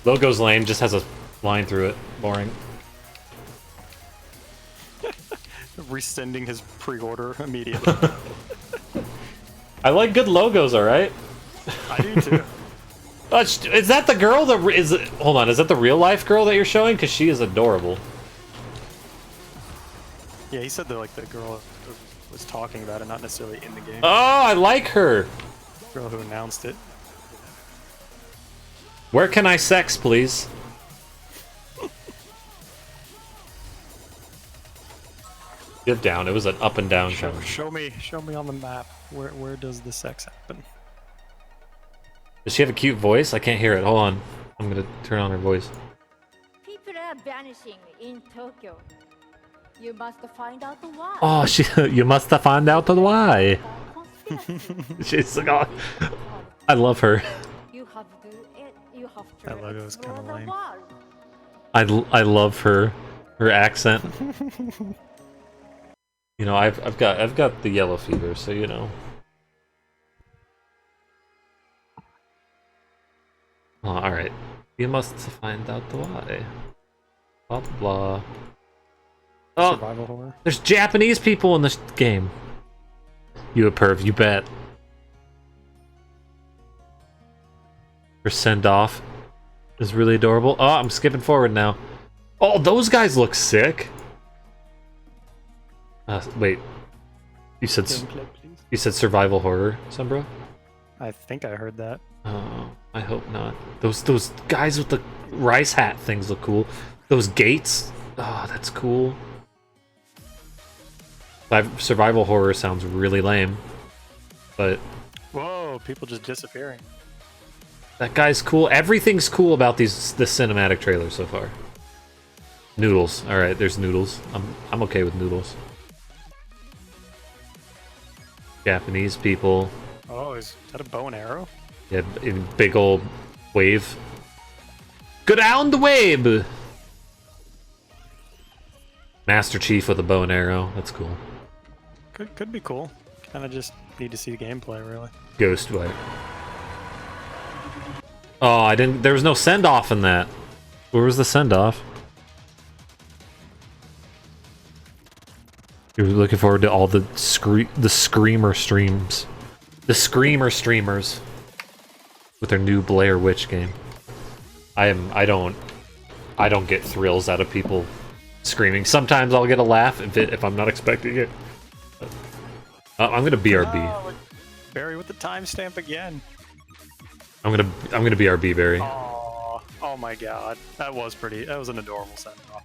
Logo's lame, just has a line through it. Boring. Rescinding his pre-order immediately. I like good logos, alright? I do too. Is that the girl that is... Hold on, is that the real life girl that you're showing? Because she is adorable. Yeah, he said that like the girl was talking about it, not necessarily in the game. Oh, I like her! Girl who announced it. Where can I sex, please? You have down. It was an up and down Show me on the map. Where does the sex happen? Does she have a cute voice? I can't hear it. Hold on. I'm gonna turn on her voice. People are vanishing in Tokyo. You must find out why. Oh, you must have found out the why. She's like, oh, I love her. You have to That logo is kind of lame. I love her accent. You know, I've got the yellow fever, so you know. Oh, all right. You must find out the why. Blah blah blah. Oh, Survival horror. there's Japanese people in this game. You a perv, you bet. Her send off is really adorable. Oh, I'm skipping forward now. Oh, those guys look sick. Wait. You said Gameplay, please. you said survival horror, Sombra? I think I heard that. Oh, I hope not. Those guys with the rice hat things look cool. Those gates. Oh, that's cool. Survival horror sounds really lame, but Whoa, people just disappearing. that guy's cool. Everything's cool about the cinematic trailer so far. Noodles. All right, there's noodles. I'm okay with noodles. Japanese people. Oh, is that a bow and arrow? Yeah, in big old wave. Go down the wave. Master Chief with a bow and arrow. That's cool. Could be cool. Kind of just need to see the gameplay, really. Ghost White. Oh, I didn't. There was no send off in that. Where was the send off? You're looking forward to all the screamer streams, the screamer streamers with their new Blair Witch game. I don't get thrills out of people screaming. Sometimes I'll get a laugh if I'm not expecting it. I'm gonna BRB. Oh, Barry with the timestamp again. I'm gonna BRB Barry. Oh my god, that was an adorable send off.